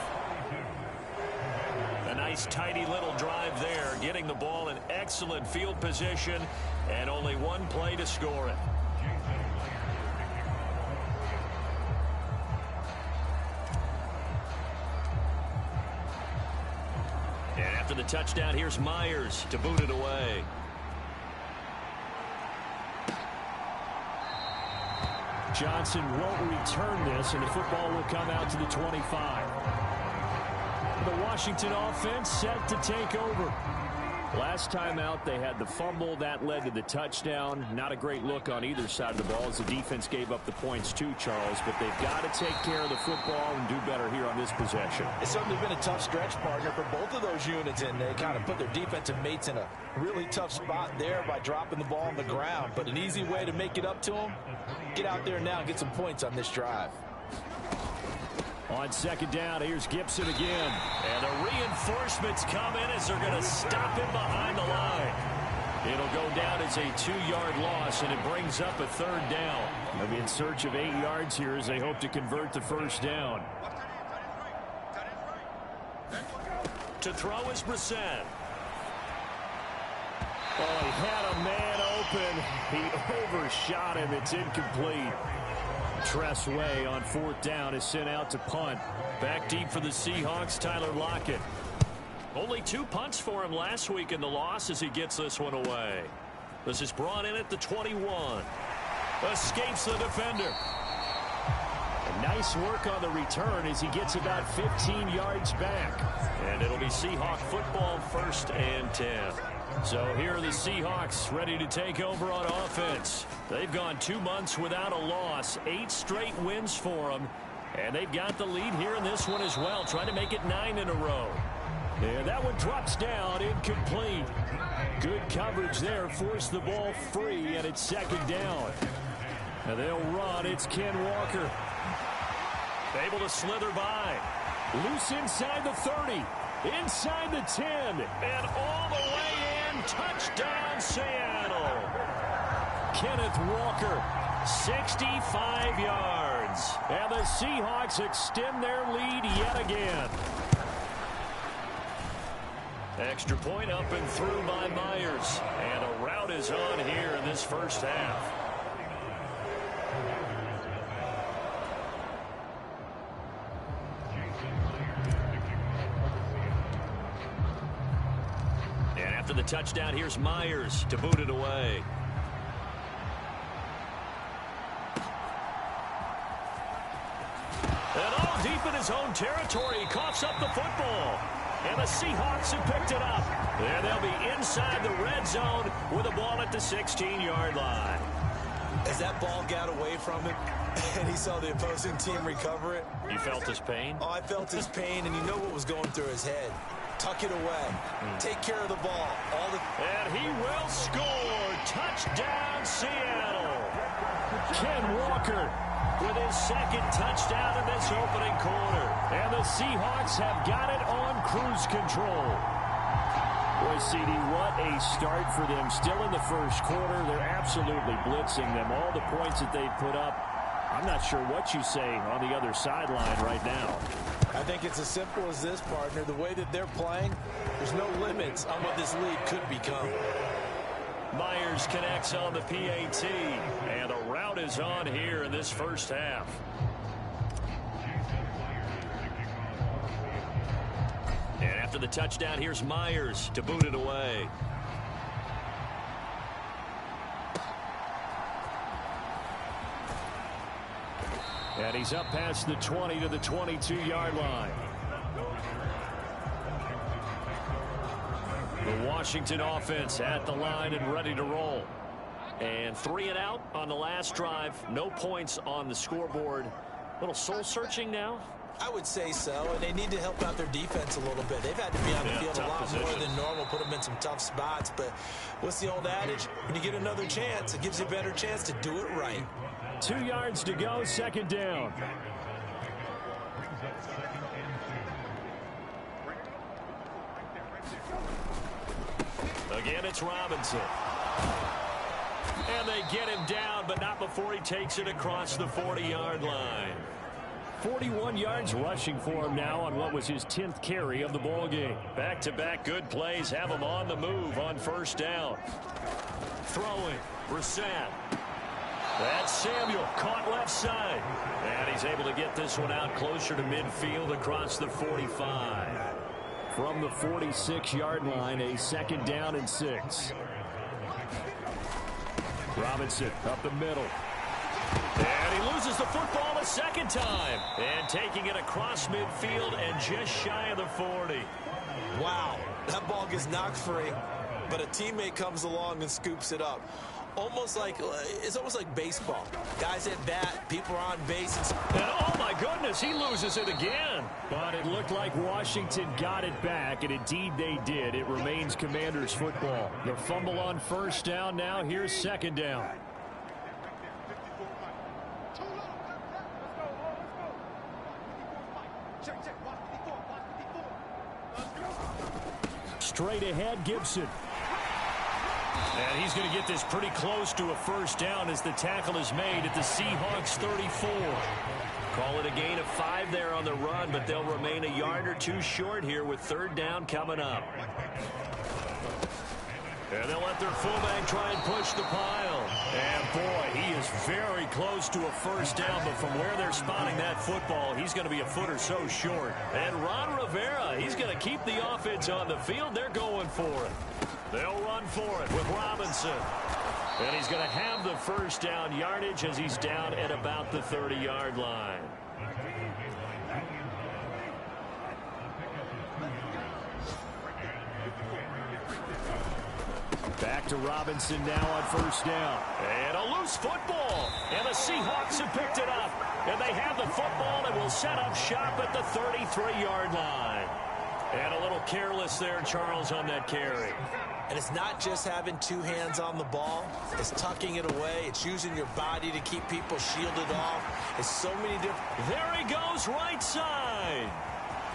A nice tidy little drive there, getting the ball in excellent field position, and only one play to score it. And after the touchdown, here's Myers to boot it away. Johnson won't return this, and the football will come out to the 25. The Washington offense set to take over. Last time out, they had the fumble. That led to the touchdown. Not a great look on either side of the ball as the defense gave up the points too, Charles. But they've got to take care of the football and do better here on this possession. It's certainly been a tough stretch, partner, for both of those units, and they kind of put their defensive mates in a really tough spot there by dropping the ball on the ground. But an easy way to make it up to them, get out there now and get some points on this drive. On second down, here's Gibson again. And the reinforcements come in as they're going to stop him behind the line. It'll go down as a 2-yard loss, and it brings up a 3rd down. They'll be in search of 8 yards here as they hope to convert the first down. To throw is Brissett. Oh, he had a man open. He overshot him. It's incomplete. Tressway on 4th down is sent out to punt. Back deep for the Seahawks, Tyler Lockett. Only 2 punts for him last week in the loss as he gets this one away. This is brought in at the 21. Escapes the defender. And nice work on the return as he gets about 15 yards back. And it'll be Seahawk football, 1st and 10. So here are the Seahawks ready to take over on offense. They've gone 2 months without a loss, 8 straight wins for them. And they've got the lead here in this one as well, trying to make it 9 in a row. And that one drops down, incomplete. Good coverage there, forced the ball free, and it's 2nd down. And they'll run, it's Ken Walker. Able to slither by. Loose inside the 30, inside the 10, and all the way in. Touchdown, Seattle. Kenneth Walker, 65 yards. And the Seahawks extend their lead yet again. Extra point up and through by Myers. And a route is on here in this first half. And after the touchdown, here's Myers to boot it away. And all deep in his own territory, he coughs up the football. and the Seahawks have picked it up. And they'll be inside the red zone with the ball at the 16-yard line. As that ball got away from him and he saw the opposing team recover it. You felt his pain? Oh, I felt his pain, and you know what was going through his head. Tuck it away. Take care of the ball. And he will score. Touchdown, Seattle. Ken Walker with his second touchdown in this opening quarter. And the Seahawks have got it on cruise control. Boy, CD, what a start for them. Still in the first quarter. They're absolutely blitzing them. All the points that they put up, I'm not sure what you say on the other sideline right now. I think it's as simple as this, partner. The way that they're playing, there's no limits on what this league could become. Myers connects on the PAT, and the route is on here in this first half. And after the touchdown, here's Myers to boot it away. And he's up past the 20 to the 22-yard line. The Washington offense at the line and ready to roll. And 3 and out on the last drive. No points on the scoreboard. A little soul-searching now? I would say so, and they need to help out their defense a little bit. They've had to be on the field a lot more than normal, put them in some tough spots. But what's the old adage? When you get another chance, it gives you a better chance to do it right. 2 yards to go, second down. Again, it's Robinson. And they get him down, but not before he takes it across the 40-yard line. 41 yards rushing for him now on what was his 10th carry of the ball game. Back-to-back good plays have him on the move on first down. Throwing, Brissett. That's Samuel, caught left side. And he's able to get this one out closer to midfield across the 45. From the 46-yard line, a second down and 6. Robinson up the middle. And he loses the football a second time. And taking it across midfield and just shy of the 40. Wow, that ball gets knocked free, but a teammate comes along and scoops it up. It's almost like baseball. Guys at bat, people are on base. And oh my goodness, he loses it again. But it looked like Washington got it back, and indeed they did. It remains Commanders football. The fumble on first down now. Here's second down. Straight ahead, Gibson. And he's going to get this pretty close to a first down as the tackle is made at the Seahawks 34. Call it a gain of 5 there on the run, but they'll remain a yard or two short here with third down coming up. And they'll let their fullback try and push the pile. And boy, he is very close to a first down, but from where they're spotting that football, he's going to be a foot or so short. And Ron Rivera, he's going to keep the offense on the field. They're going for it. They'll run for it with Robinson. And he's going to have the first down yardage as he's down at about the 30-yard line. Back to Robinson now on first down. And a loose football. And the Seahawks have picked it up. And they have the football and will set up shop at the 33-yard line. And a little careless there, Charles, on that carry. And it's not just having 2 hands on the ball. It's tucking it away. It's using your body to keep people shielded off. It's so many different... There he goes, right side.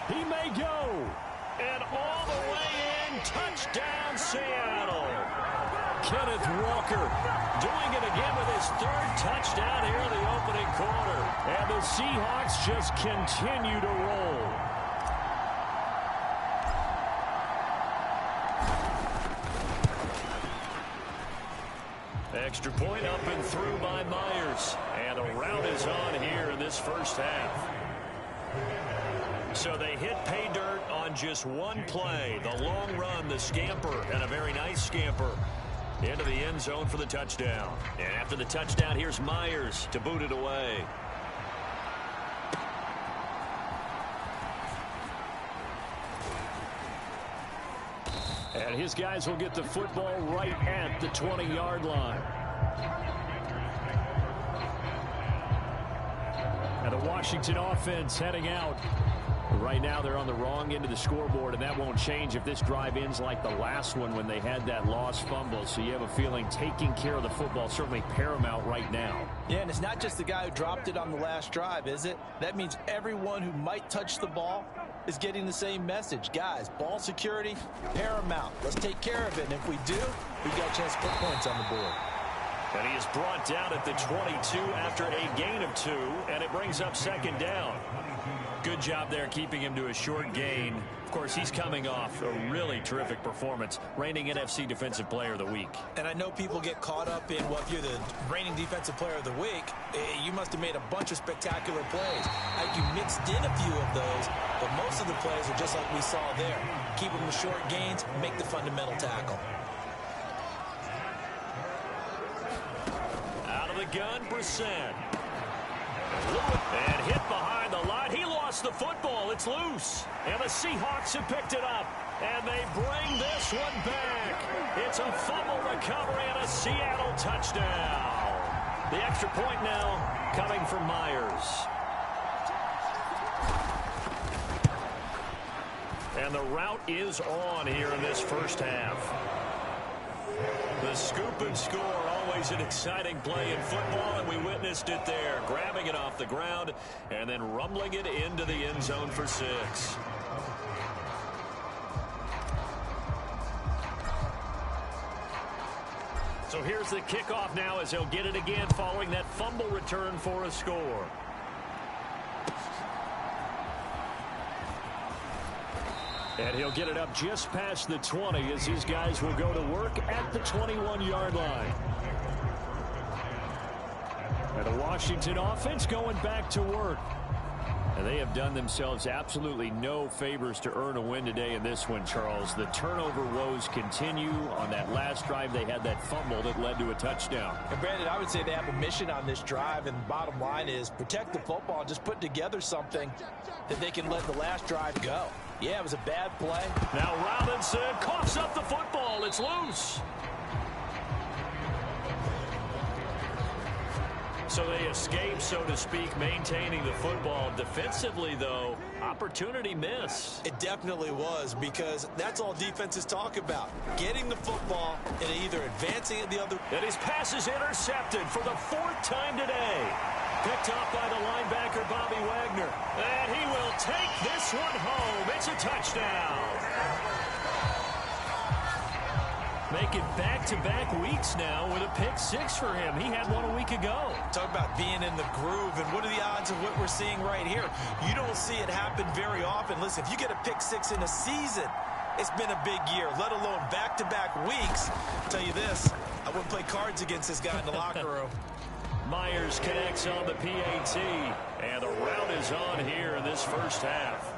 He may go. And all the way in, touchdown, Seattle. Kenneth Walker doing it again with his 3rd touchdown here in the opening quarter. And the Seahawks just continue to roll. Extra point up and through by Myers. And the route is on here in this first half. So they hit pay dirt on just one play. The long run, the scamper, and a very nice scamper into the end zone for the touchdown. And after the touchdown, here's Myers to boot it away. His guys will get the football right at the 20-yard line. And the Washington offense heading out. Right now they're on the wrong end of the scoreboard, and that won't change if this drive ends like the last one when they had that lost fumble. So you have a feeling taking care of the football certainly paramount right now. Yeah, and it's not just the guy who dropped it on the last drive, is it? That means everyone who might touch the ball is getting the same message. Guys, ball security, paramount. Let's take care of it, and if we do, we've got a chance to put points on the board. And he is brought down at the 22 after a gain of 2, and it brings up second down. Good job there keeping him to a short gain. Of course, he's coming off a really terrific performance, reigning NFC Defensive Player of the Week. And I know people get caught up in, well, if you're the reigning Defensive Player of the Week, you must have made a bunch of spectacular plays. You mixed in a few of those, but most of the plays are just like we saw there. Keep them to short gains, make the fundamental tackle. Out of the gun, Brissett. And hit behind the line. He lost the football. It's loose. And the Seahawks have picked it up. And they bring this one back. It's a fumble recovery and a Seattle touchdown. The extra point now coming from Myers. And the route is on here in this first half. The scoop and score, always an exciting play in football, and we witnessed it there. Grabbing it off the ground and then rumbling it into the end zone for 6. So here's the kickoff now as he'll get it again following that fumble return for a score. And he'll get it up just past the 20 as these guys will go to work at the 21-yard line. And the Washington offense going back to work. And they have done themselves absolutely no favors to earn a win today in this one, Charles. The turnover woes continue. On that last drive, they had that fumble that led to a touchdown. And Brandon, I would say they have a mission on this drive, and the bottom line is protect the football and just put together something that they can let the last drive go. Yeah, it was a bad play. Now Robinson coughs up the football. It's loose. So they escape, so to speak, maintaining the football. Defensively, though, opportunity miss. It definitely was, because that's all defenses talk about. Getting the football and either advancing it the other. And his pass is intercepted for the 4th time today. Picked off by the linebacker, Bobby Wagner. And he will take this one home. It's a touchdown. Making back-to-back weeks now with a pick 6 for him. He had one a week ago. Talk about being in the groove, and what are the odds of what we're seeing right here? You don't see it happen very often. Listen, if you get a pick 6 in a season, it's been a big year, let alone back-to-back weeks. I'll tell you this, I wouldn't play cards against this guy in the locker room. Myers connects on the PAT, and the route is on here in this first half.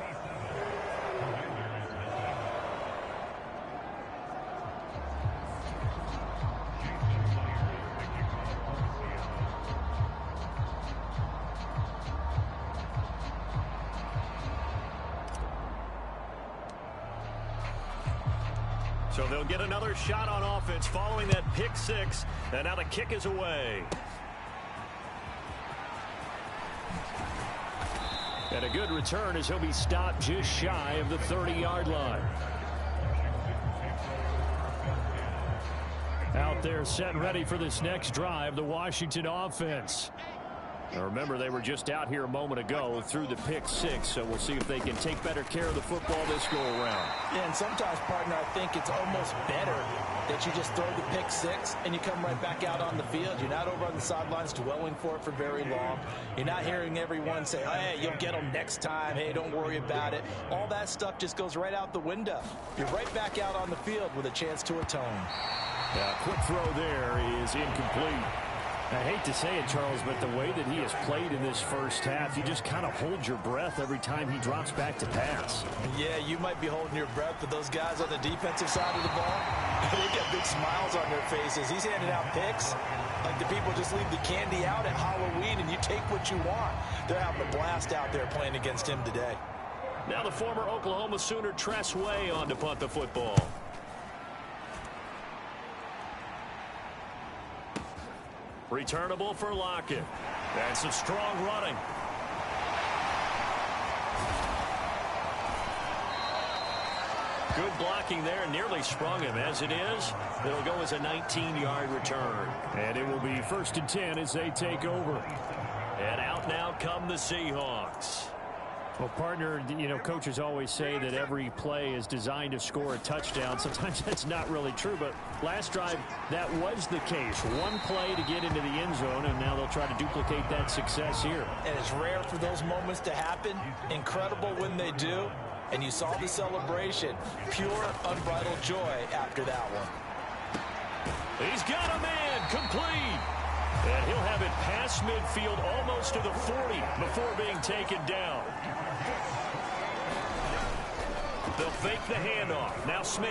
So they'll get another shot on offense following that pick 6, and now the kick is away. And a good return as he'll be stopped just shy of the 30-yard line. Out there set and ready for this next drive, the Washington offense. Now remember, they were just out here a moment ago through the pick 6, so we'll see if they can take better care of the football this go-around. Yeah, and sometimes, partner, I think it's almost better that you just throw the pick 6 and you come right back out on the field. You're not over on the sidelines dwelling for it for very long. You're not hearing everyone say, oh, hey, you'll get them next time. Hey, don't worry about it. All that stuff just goes right out the window. You're right back out on the field with a chance to atone. Yeah, quick throw there is incomplete. I hate to say it, Charles, but the way that he has played in this first half, you just kind of hold your breath every time he drops back to pass. Yeah, you might be holding your breath, but those guys on the defensive side of the ball, they got big smiles on their faces. He's handing out picks like the people just leave the candy out at Halloween and you take what you want. They're having a blast out there playing against him today. Now the former Oklahoma Sooner Tress Way on to punt the football. Returnable for Lockett. And some strong running. Good blocking there, nearly sprung him. As it is, it'll go as a 19-yard return. And it will be 1st and 10 as they take over. And out now come the Seahawks. Well, partner, coaches always say that every play is designed to score a touchdown. Sometimes that's not really true, but last drive, that was the case. One play to get into the end zone, and now they'll try to duplicate that success here. And it's rare for those moments to happen. Incredible when they do. And you saw the celebration. Pure, unbridled joy after that one. He's got a man complete. And he'll have it past midfield almost to the 40 before being taken down. They'll fake the handoff. Now Smith.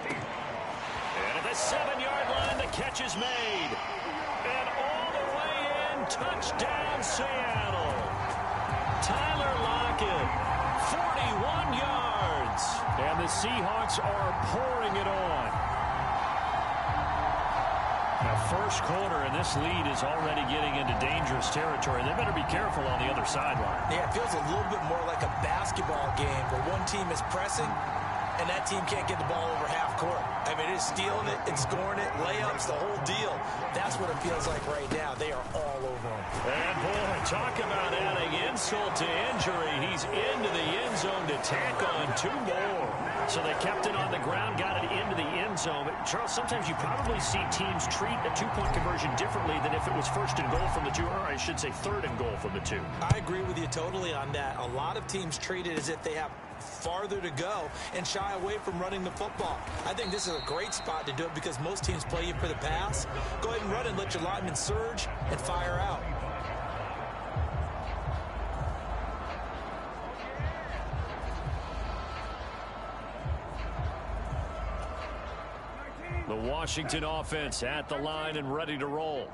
And at the 7-yard line, the catch is made. And all the way in, touchdown Seattle. Tyler Lockett. 41 yards. And the Seahawks are pouring it on. Now, first quarter, and this lead is already getting into dangerous territory. They better be careful on the other sideline. Yeah, it feels a little bit more like a basketball game where one team is pressing and that team can't get the ball over half court. I mean, it's stealing it, it's scoring it, layups, the whole deal. That's what it feels like right now. They are all over them. And, boy, talk about adding insult to injury. He's into the end zone to tack on 2 more. So they kept it on the ground, got it into the end zone. But, Charles, sometimes you probably see teams treat a 2-point conversion differently than if it was 1st and goal from the 2, or I should say 3rd and goal from the 2. I agree with you totally on that. A lot of teams treat it as if they have farther to go and shy away from running the football. I think this is a great spot to do it because most teams play you for the pass. Go ahead and run and let your linemen surge and fire out. The Washington offense at the line and ready to roll.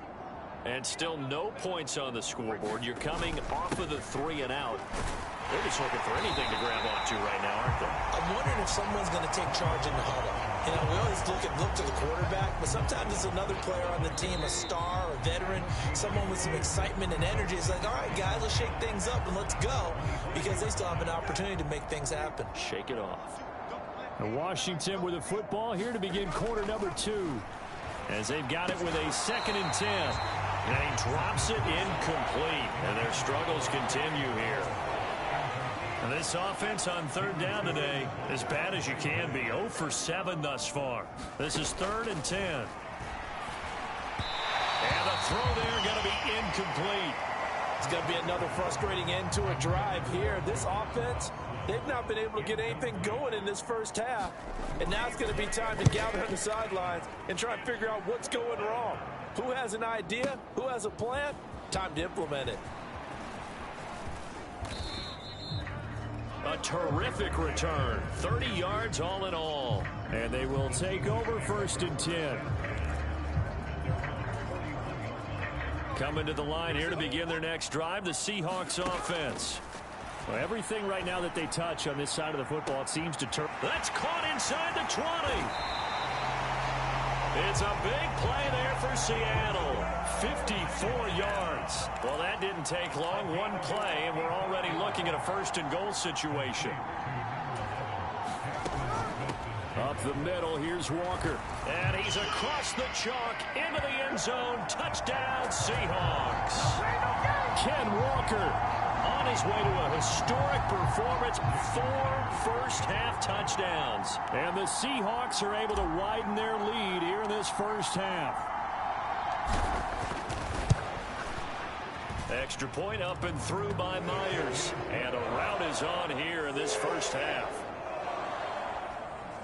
And still no points on the scoreboard. You're coming off of the 3 and out. They're just looking for anything to grab onto right now, aren't they? I'm wondering if someone's going to take charge in the huddle. We always look to the quarterback, but sometimes it's another player on the team, a star, a veteran, someone with some excitement and energy. It's like, all right, guys, let's shake things up and let's go, because they still have an opportunity to make things happen. Shake it off. And Washington with the football here to begin quarter number 2. As they've got it with a 2nd and 10. And he drops it incomplete. And their struggles continue here. And this offense on 3rd down today, as bad as you can be. 0 for 7 thus far. This is 3rd and 10. And the throw there going to be incomplete. It's going to be another frustrating end to a drive here. This offense, they've not been able to get anything going in this first half. And now it's going to be time to gather on the sidelines and try and figure out what's going wrong. Who has an idea? Who has a plan? Time to implement it. A terrific return. 30 yards all in all. And they will take over 1st and 10. Coming to the line here to begin their next drive, the Seahawks offense. Well, everything right now that they touch on this side of the football, it seems to turn. That's caught inside the 20. It's a big play there for Seattle. 54 yards. Well, that didn't take long. One play, and we're already looking at a 1st and goal situation. Up the middle, here's Walker. And he's across the chalk into the end zone. Touchdown, Seahawks. Ken Walker on his way to a historic performance. 4 first-half touchdowns. And the Seahawks are able to widen their lead here in this first half. Extra point up and through by Myers. And a rout is on here in this first half.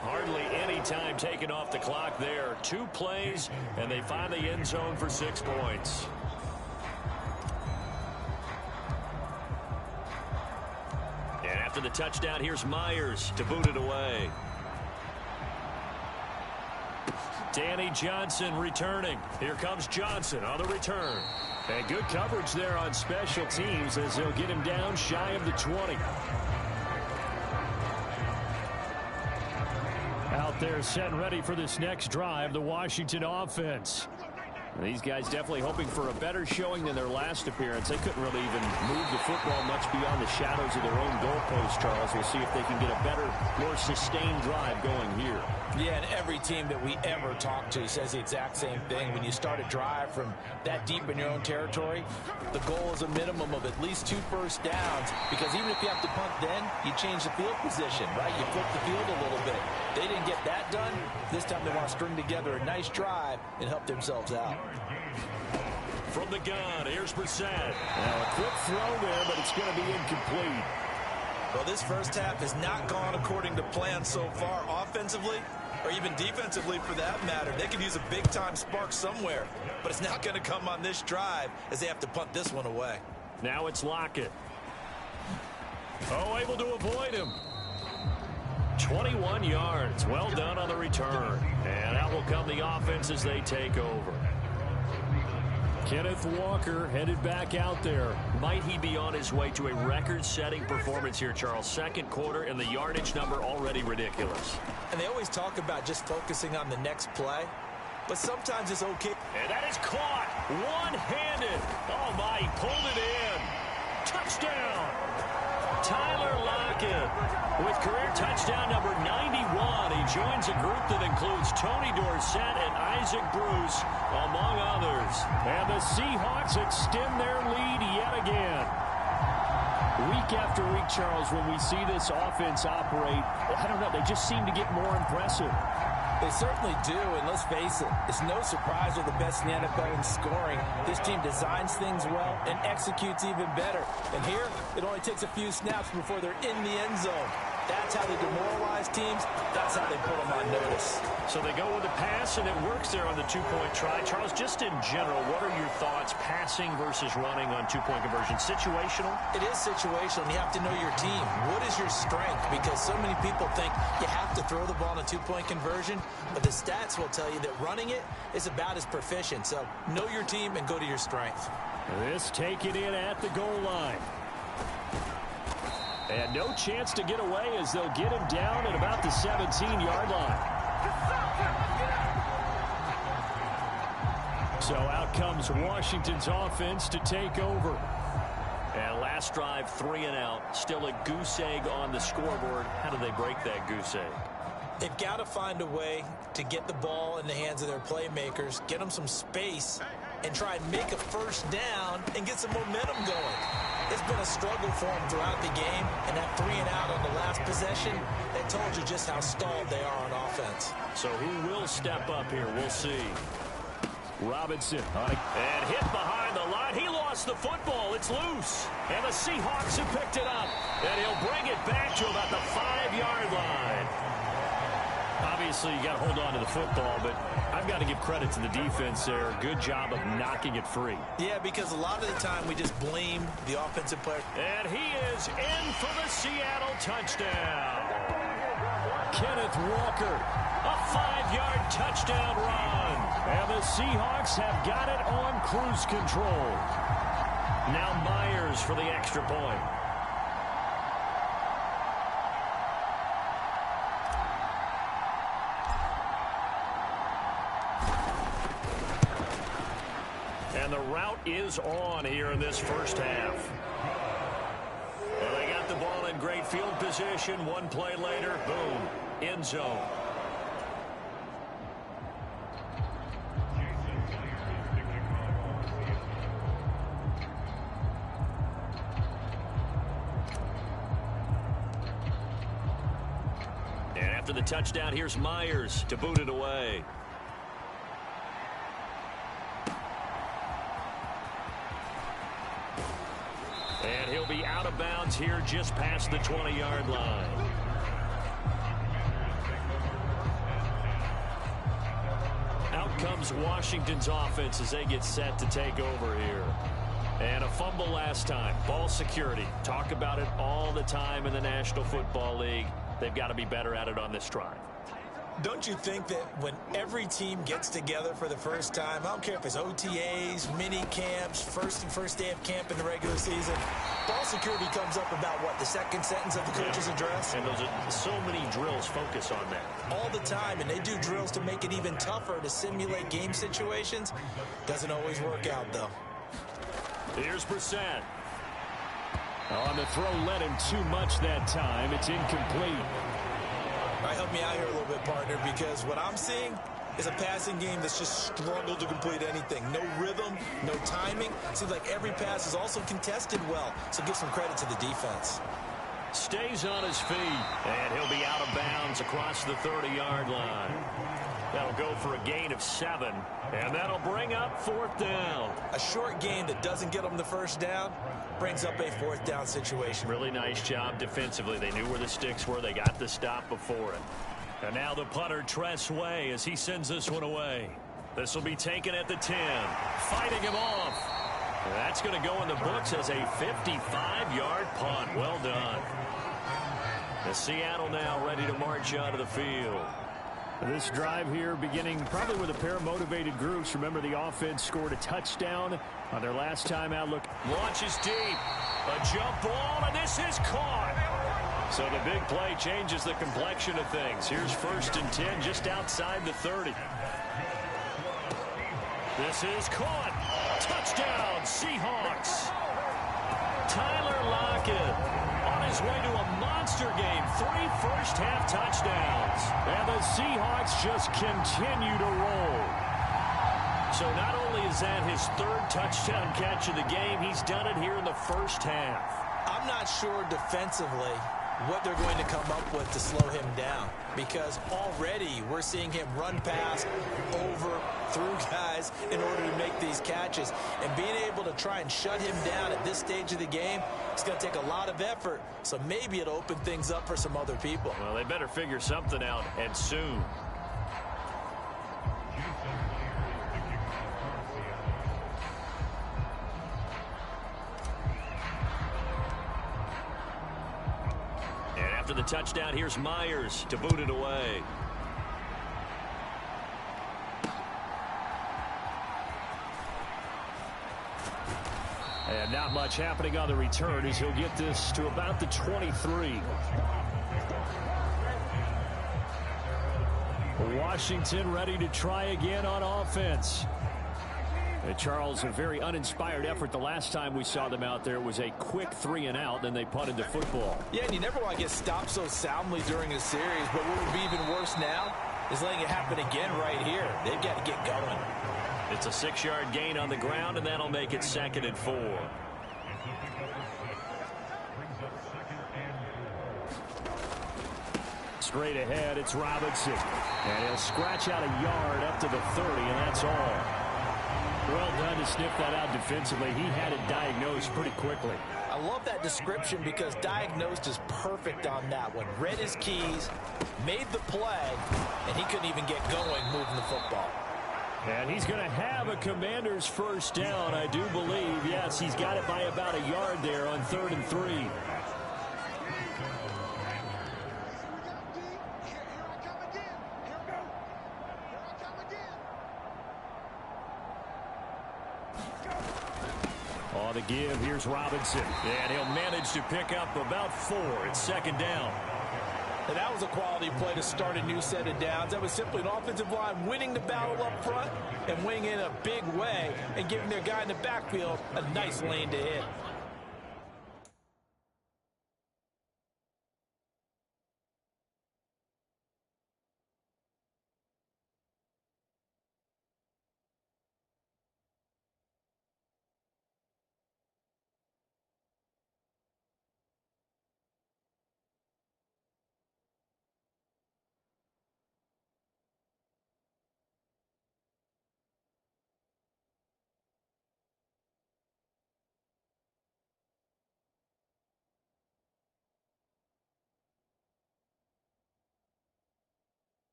Hardly any time taken off the clock there. 2 plays, and they find the end zone for 6 points. And after the touchdown, here's Myers to boot it away. Danny Johnson returning. Here comes Johnson on the return. And good coverage there on special teams as they'll get him down shy of the 20. Out there set and ready for this next drive, the Washington offense. These guys definitely hoping for a better showing than their last appearance. They couldn't really even move the football much beyond the shadows of their own goalpost, Charles. We'll see if they can get a better, more sustained drive going here. Yeah, and every team that we ever talk to says the exact same thing. When you start a drive from that deep in your own territory, the goal is a minimum of at least 2 first downs, because even if you have to punt then, you change the field position, right? You flip the field a little bit. They didn't get that done. This time they want to string together a nice drive and help themselves out. From the gun, here's Brissett. Now a quick throw there, but it's going to be incomplete. Well, this first half has not gone according to plan so far offensively, or even defensively for that matter. They could use a big-time spark somewhere, but it's not going to come on this drive as they have to punt this one away. Now it's Lockett. Oh, able to avoid him. 21 yards. Well done on the return. And out will come the offense as they take over. Kenneth Walker headed back out there. Might he be on his way to a record-setting performance here, Charles? Second quarter, and the yardage number already ridiculous. And they always talk about just focusing on the next play, but sometimes it's okay. And that is caught one-handed. Oh, my, he pulled it in. Touchdown. Tyler Lockett with career touchdown number 91. He joins a group that includes Tony Dorsett and Isaac Bruce, among others. And the Seahawks extend their lead yet again. Week after week, Charles, when we see this offense operate, I don't know, they just seem to get more impressive. They certainly do, and let's face it, it's no surprise they're the best in the NFL in scoring. This team designs things well and executes even better. And here, it only takes a few snaps before they're in the end zone. That's how they demoralize teams. That's how they put them on notice. So they go with the pass, and it works there on the two-point try. Charles, just in general, what are your thoughts passing versus running on two-point conversion? Situational? It is situational, and you have to know your team. What is your strength? Because so many people think you have to throw the ball in a two-point conversion, but the stats will tell you that running it is about as proficient. So know your team and go to your strength. This taken in at the goal line. And no chance to get away as they'll get him down at about the 17-yard line. So out comes Washington's offense to take over. And last drive, 3 and out. Still a goose egg on the scoreboard. How do they break that goose egg? They've got to find a way to get the ball in the hands of their playmakers, get them some space, and try and make a first down and get some momentum going. It's been a struggle for them throughout the game, and that 3 and out on the last possession, that told you just how stalled they are on offense. So who will step up here? We'll see. Robinson. And hit behind the line. He lost the football. It's loose. And the Seahawks have picked it up. And he'll bring it back to about the 5-yard line. Obviously, you got to hold on to the football, but I've got to give credit to the defense there. Good job of knocking it free. Yeah, because a lot of the time we just blame the offensive player. And he is in for the Seattle touchdown. Kenneth Walker. A 5-yard touchdown run. And the Seahawks have got it on cruise control. Now Myers for the extra point. And the route is on here in this first half. And they got the ball in great field position. One play later, boom, end zone. And after the touchdown, here's Myers to boot it away. And he'll be out of bounds here just past the 20-yard line. Out comes Washington's offense as they get set to take over here. And a fumble last time. Ball security. Talk about it all the time in the National Football League. They've got to be better at it on this drive. Don't you think that when every team gets together for the first time, I don't care if it's OTAs, mini camps, first day of camp in the regular season, ball security comes up about, what, the second sentence of the coach's address? And those are so many drills focus on that. All the time, and they do drills to make it even tougher to simulate game situations. Doesn't always work out, though. Here's Brissett. On the throw, led him too much that time. It's incomplete. All right, help me out here a little bit, partner, because what I'm seeing is a passing game that's just struggled to complete anything. No rhythm, no timing. Seems like every pass is also contested well, so give some credit to the defense. Stays on his feet, and he'll be out of bounds across the 30-yard line. That'll go for a gain of 7, and that'll bring up 4th down. A short gain that doesn't get them the first down brings up a 4th down situation. Really nice job defensively. They knew where the sticks were. They got the stop before it. And now the punter, Tress Way, as he sends this one away. This will be taken at the 10. Fighting him off. That's going to go in the books as a 55-yard punt. Well done. The Seattle now ready to march onto the field. This drive here beginning probably with a pair of motivated groups. Remember, the offense scored a touchdown on their last time out. Look, launches deep. A jump ball, and this is caught. So the big play changes the complexion of things. Here's 1st and 10 just outside the 30. This is caught. Touchdown, Seahawks. Tyler Lockett on his way to a monster game. 3 first-half touchdowns. And the Seahawks just continue to roll. So not only is that his 3rd touchdown catch of the game, he's done it here in the first half. I'm not sure defensively what they're going to come up with to slow him down, because already we're seeing him run past, over, through guys in order to make these catches. And being able to try and shut him down at this stage of the game, it's going to take a lot of effort. So maybe it'll open things up for some other people. Well, they better figure something out, and soon. The touchdown, here's Myers to boot it away. And not much happening on the return as he'll get this to about the 23. Washington ready to try again on offense. Charles, a very uninspired effort the last time we saw them out there. It was a quick 3 and out, then they punted the football. Yeah, and you never want to get stopped so soundly during a series, but what would be even worse now is letting it happen again right here. They've got to get going. It's a 6-yard gain on the ground, and that'll make it 2nd and 4. Straight ahead, it's Robinson. And he'll scratch out a yard up to the 30, and that's all. Well done to sniff that out defensively. He had it diagnosed pretty quickly. I love that description because diagnosed is perfect on that one. Read his keys, made the play, and he couldn't even get going moving the football. And he's going to have a Commander's first down, I do believe. Yes, he's got it by about a yard there on 3rd and 3. On the give, here's Robinson. And he'll manage to pick up about 4. It's 2nd down. And that was a quality play to start a new set of downs. That was simply an offensive line winning the battle up front and winning in a big way and giving their guy in the backfield a nice lane to hit.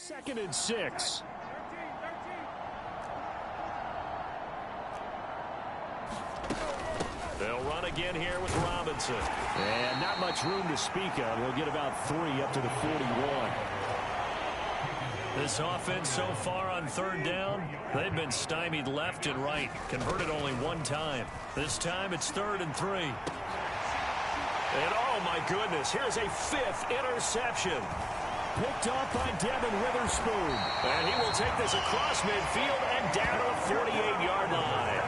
2nd and 6. They'll run again here with Robinson. And not much room to speak of. He'll get about 3 up to the 41. This offense so far on 3rd down, they've been stymied left and right. Converted only 1 time. This time it's 3rd and 3. And oh my goodness, here's a 5th interception. Picked off by Devin Witherspoon. And he will take this across midfield and down to the 48-yard line.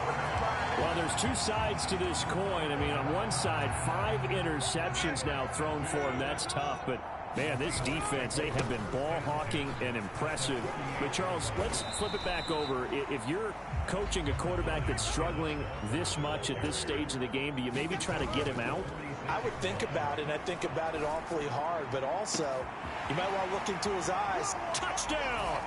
Well, there's 2 sides to this coin. I mean, on one side, 5 interceptions now thrown for him. That's tough, but man, this defense, they have been ball hawking and impressive. But, Charles, let's flip it back over. If you're coaching a quarterback that's struggling this much at this stage of the game, do you maybe try to get him out? I would think about it, and I think about it awfully hard. But also, you might want to look into his eyes. Touchdown!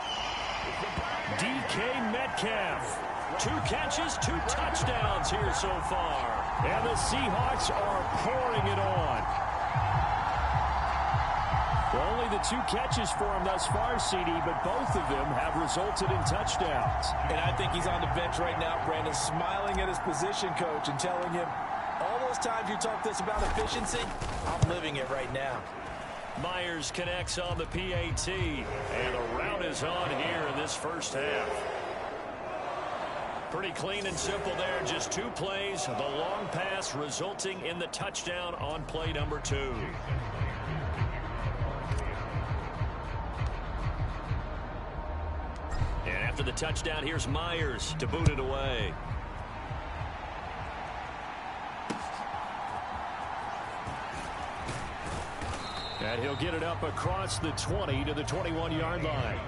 DK Metcalf. 2 catches, 2 touchdowns here so far. And the Seahawks are pouring it on. Well, only the 2 catches for him thus far, CD, but both of them have resulted in touchdowns. And I think he's on the bench right now, Brandon, smiling at his position coach and telling him, all those times you talked to us about efficiency, I'm living it right now. Myers connects on the PAT, and the route is on here in this first half. Pretty clean and simple there, just 2 plays. The long pass resulting in the touchdown on play number 2. And after the touchdown, here's Myers to boot it away. And he'll get it up across the 20 to the 21-yard line.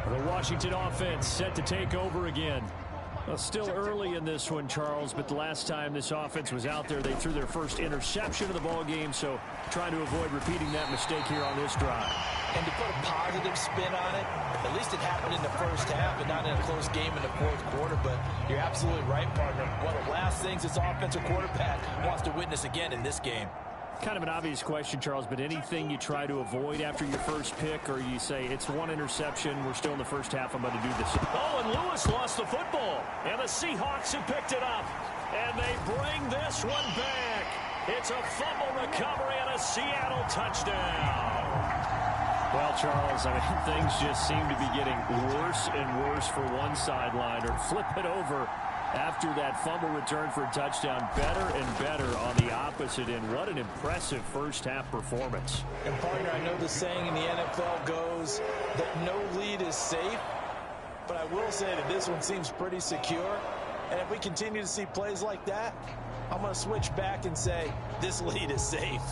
The Washington offense set to take over again. Well, still early in this one, Charles, but the last time this offense was out there, they threw their first interception of the ball game, so trying to avoid repeating that mistake here on this drive. And to put a positive spin on it, at least it happened in the first half and not in a close game in the 4th quarter, but you're absolutely right, partner. One of the last things this offensive quarterback wants to witness again in this game. Kind of an obvious question, Charles, but anything you try to avoid after your first pick, or you say it's 1 interception, we're still in the first half, I'm going to do this. Oh, and Lewis lost the football, and the Seahawks have picked it up, and they bring this one back. It's a fumble recovery and a Seattle touchdown. Well, Charles, I mean, things just seem to be getting worse and worse for one sideline, or flip it over after that fumble return for a touchdown. Better and better on the opposite end. What an impressive first half performance. And partner, I know the saying in the NFL goes that no lead is safe, but I will say that this one seems pretty secure. And if we continue to see plays like that, I'm going to switch back and say this lead is safe.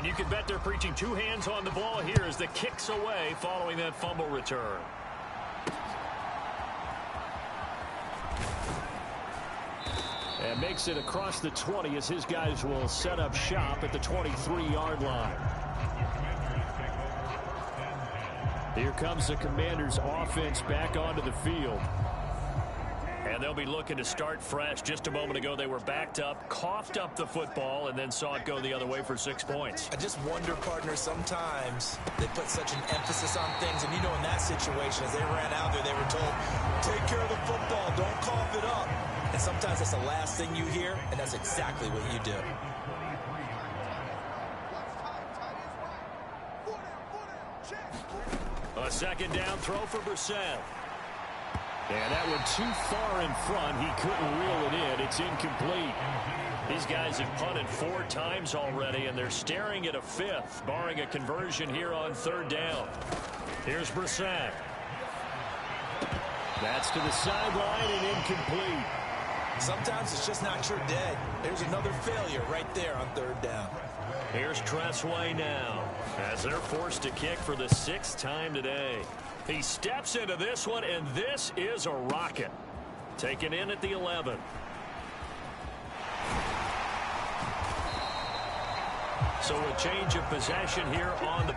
And you can bet they're preaching two hands on the ball here as the kick's away following that fumble return. And makes it across the 20 as his guys will set up shop at the 23-yard line. Here comes the Commanders' offense back onto the field. And they'll be looking to start fresh. Just a moment ago, they were backed up, coughed up the football, and then saw it go the other way for 6 points. I just wonder, partner, sometimes they put such an emphasis on things. And, you know, in that situation, as they ran out there, they were told, take care of the football, don't cough it up. And sometimes that's the last thing you hear, and that's exactly what you do. A second down throw for Brissett. And that one too far in front. He couldn't reel it in. It's incomplete. These guys have punted 4 times already, and they're staring at a 5th, barring a conversion here on 3rd down. Here's Brissett. That's to the sideline and incomplete. Sometimes it's just not your day. There's another failure right there on 3rd down. Here's Tressway now as they're forced to kick for the 6th time today. He steps into this one, and this is a rocket. Taken in at the 11. So a change of possession here on the...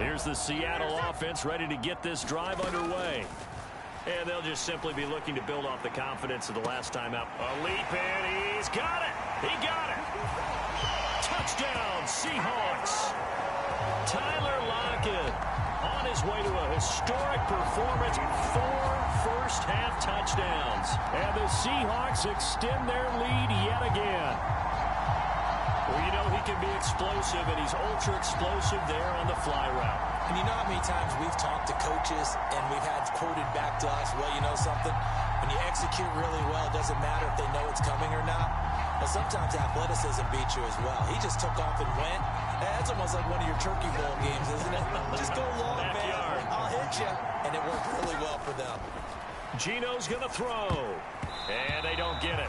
Here's the Seattle offense ready to get this drive underway. And they'll just simply be looking to build off the confidence of the last time out. A leap in. He's got it. He got it. Touchdown, Seahawks. Tyler Lockett on his way to a historic performance. 4 first-half touchdowns. And the Seahawks extend their lead yet again. Well, you know he can be explosive, and he's ultra-explosive there on the fly route. And you know how many times we've talked to coaches and we've had quoted back to us, well, you know something? When you execute really well, it doesn't matter if they know it's coming or not. But sometimes athleticism beats you as well. He just took off and went. That's almost like one of your Turkey Bowl games, isn't it? Just go long, man. I'll hit you. And it worked really well for them. Geno's going to throw. And they don't get it.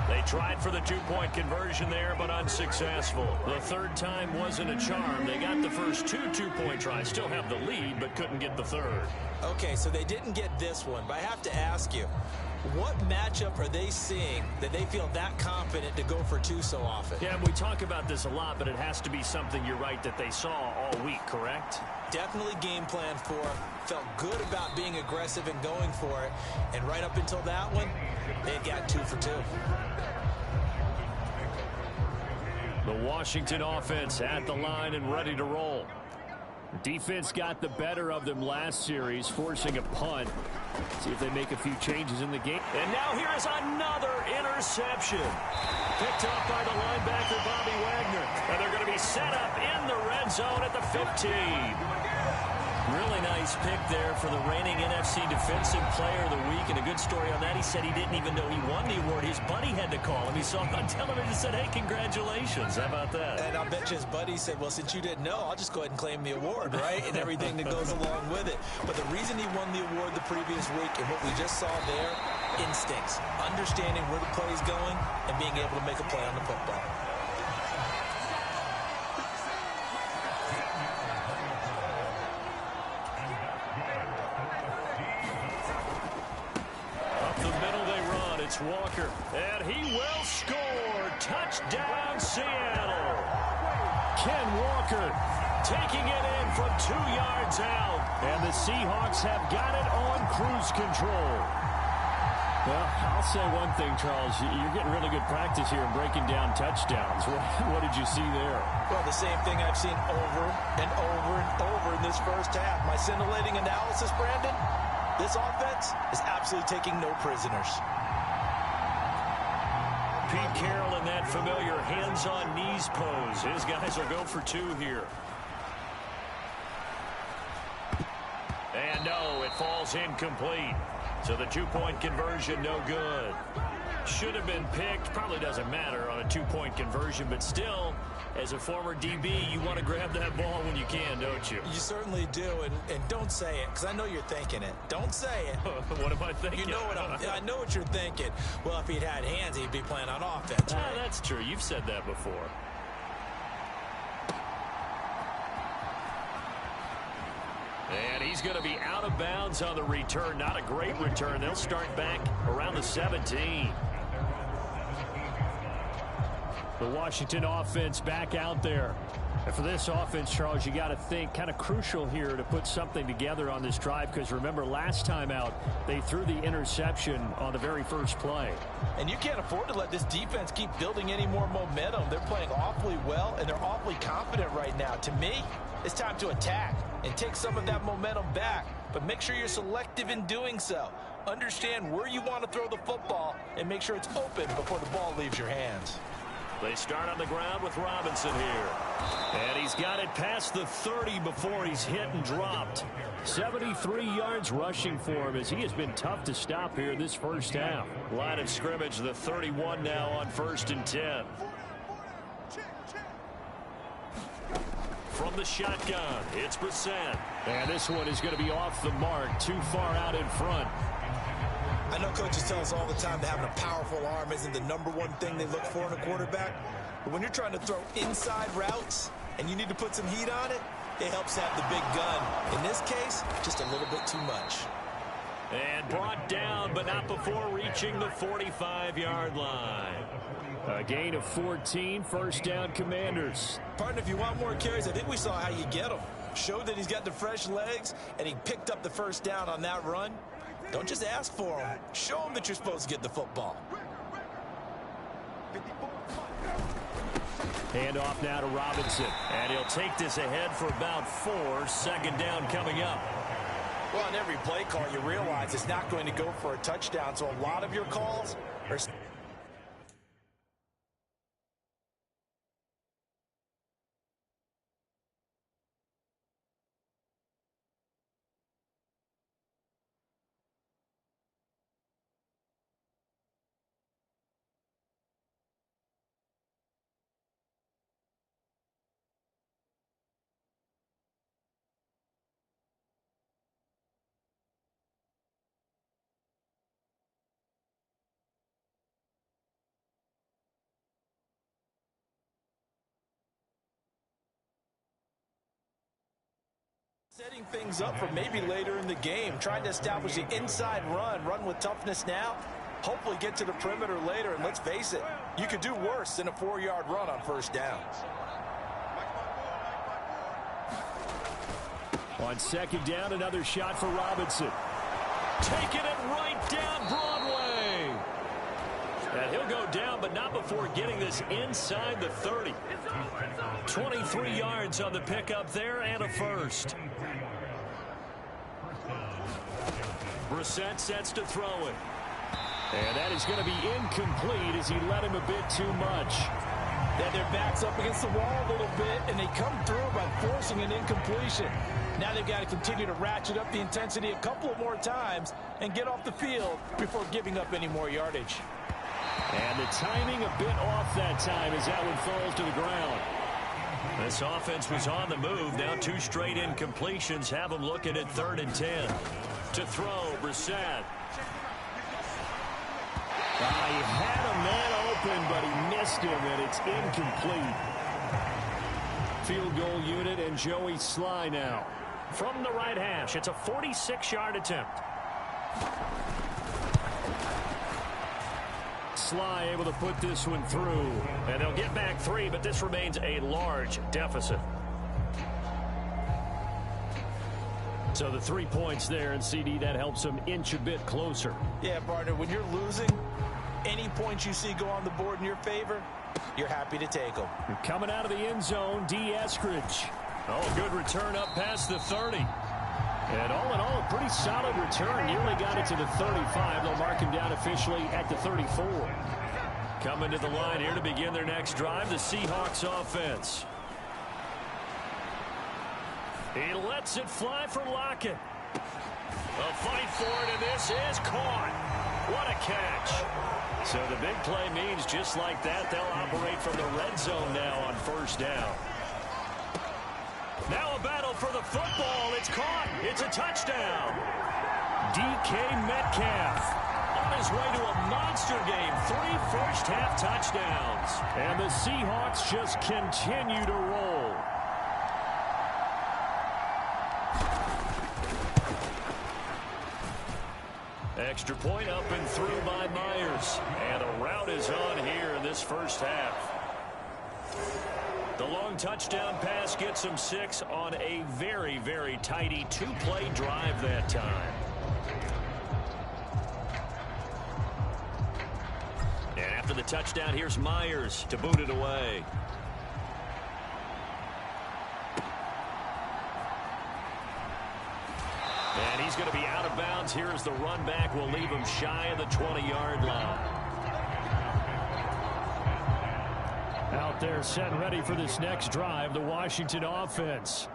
They tried for the 2-point conversion there, but unsuccessful. The third time wasn't a charm. They got the first 2 2-point tries. Still have the lead, but couldn't get the third. Okay, so they didn't get this one, but I have to ask you, what matchup are they seeing that they feel that confident to go for 2 so often? Yeah, we talk about this a lot, but it has to be something, you're right, that they saw all week, correct? Definitely game plan for, felt good about being aggressive and going for it, and right up until that one, they got 2 for 2. The Washington offense at the line and ready to roll. Defense got the better of them last series, forcing a punt. See if they make a few changes in the game. And now here is another interception. Picked up by the linebacker, Bobby Wagner. And they're going to be set up in the red zone at the 15. Really nice pick there for the reigning NFC Defensive Player of the Week. And a good story on that. He said he didn't even know he won the award. His buddy had to call him. He saw him on television and said, hey, congratulations. How about that? And I bet you his buddy said, well, since you didn't know, I'll just go ahead and claim the award, right? And everything that goes along with it. But the reason he won the award the previous week and what we just saw there, instincts, understanding where the play is going and being able to make a play on the football. It's Walker, and he will score. Touchdown, Seattle. Ken Walker taking it in from 2 yards out. And the Seahawks have got it on cruise control. Well, I'll say one thing, Charles. You're getting really good practice here in breaking down touchdowns. What did you see there? Well, the same thing I've seen over and over and over in this first half. My scintillating analysis, Brandon, this offense is absolutely taking no prisoners. Pete Carroll in that familiar hands-on-knees pose. His guys will go for 2 here. And no, it falls incomplete. So the 2-point conversion, no good. Should have been picked. Probably doesn't matter on a 2-point conversion, but still, as a former DB, you want to grab that ball when you can, don't you? You certainly do, and don't say it, because I know you're thinking it. Don't say it. What am I thinking? You know what I know what you're thinking. Well, if he'd had hands, he'd be playing on offense, right? That's true. You've said that before. And he's going to be out of bounds on the return. Not a great return. They'll start back around the 17. The Washington offense back out there. And for this offense, Charles, you got to think kind of crucial here to put something together on this drive, because remember last time out they threw the interception on the very first play. And you can't afford to let this defense keep building any more momentum. They're playing awfully well, and they're awfully confident right now. To me, it's time to attack and take some of that momentum back. But make sure you're selective in doing so. Understand where you want to throw the football and make sure it's open before the ball leaves your hands. They start on the ground with Robinson here. And he's got it past the 30 before he's hit and dropped. 73 yards rushing for him, as he has been tough to stop here this first half. Line of scrimmage, the 31 now on 1st and 10. From the shotgun, it's Brissett. And this one is going to be off the mark, too far out in front. I know coaches tell us all the time that having a powerful arm isn't the #1 thing they look for in a quarterback. But when you're trying to throw inside routes and you need to put some heat on it, it helps have the big gun. In this case, just a little bit too much. And brought down, but not before reaching the 45-yard line. A gain of 14, first down, Commanders. Partner, if you want more carries, I think we saw how you get them. showed that he's got the fresh legs, and he picked up the first down on that run. Don't just ask for him. Show him that you're supposed to get the football. Hand off now to Robinson. And he'll take this ahead for about 4. 2nd down coming up. Well, on every play call, you realize it's not going to go for a touchdown, so a lot of your calls are... Setting things up for maybe later in the game, trying to establish the inside run with toughness now, hopefully get to the perimeter later, and let's face it, you could do worse than a 4-yard run on 1st down. On 2nd down, another shot for Robinson. Taking it right down Broadway. And he'll go down, but not before getting this inside the 30. 23 yards on the pickup there and a first. Brissett sets to throw it. And that is going to be incomplete as he let him a bit too much. Then their back's up against the wall a little bit, and they come through by forcing an incompletion. Now they've got to continue to ratchet up the intensity a couple of more times and get off the field before giving up any more yardage. And the timing a bit off that time as that one falls to the ground. This offense was on the move. Now 2 straight incompletions have them looking at 3rd and 10. To throw, Brissett. He had a man open, but he missed him, and it's incomplete. Field goal unit and Joey Sly now. From the right hash, it's a 46-yard attempt. Sly able to put this one through. And they'll get back 3, but this remains a large deficit. So the 3 points there, and CD, that helps them inch a bit closer. Yeah, partner, when you're losing, any points you see go on the board in your favor, you're happy to take them. Coming out of the end zone, D. Eskridge. Oh, good return up past the 30. And all in all, a pretty solid return. Nearly got it to the 35. They'll mark him down officially at the 34. Coming to the line here to begin their next drive, the Seahawks offense. He lets it fly for Lockett. A fight for it, and this is caught. What a catch. So the big play means just like that, they'll operate from the red zone now on 1st down. Now a battle for the football. It's caught. It's a touchdown. DK Metcalf On his way to a monster game. 3 first-half touchdowns. And the Seahawks just continue to roll. Extra point up and through by Myers. And a rout is on here in this 1st half. The long touchdown pass gets him 6 on a very, very tidy 2-play drive that time. And after the touchdown, here's Myers to boot it away. And he's going to be out of bounds here as the run back will leave him shy of the 20-yard line. Out there set and ready for this next drive, the Washington offense.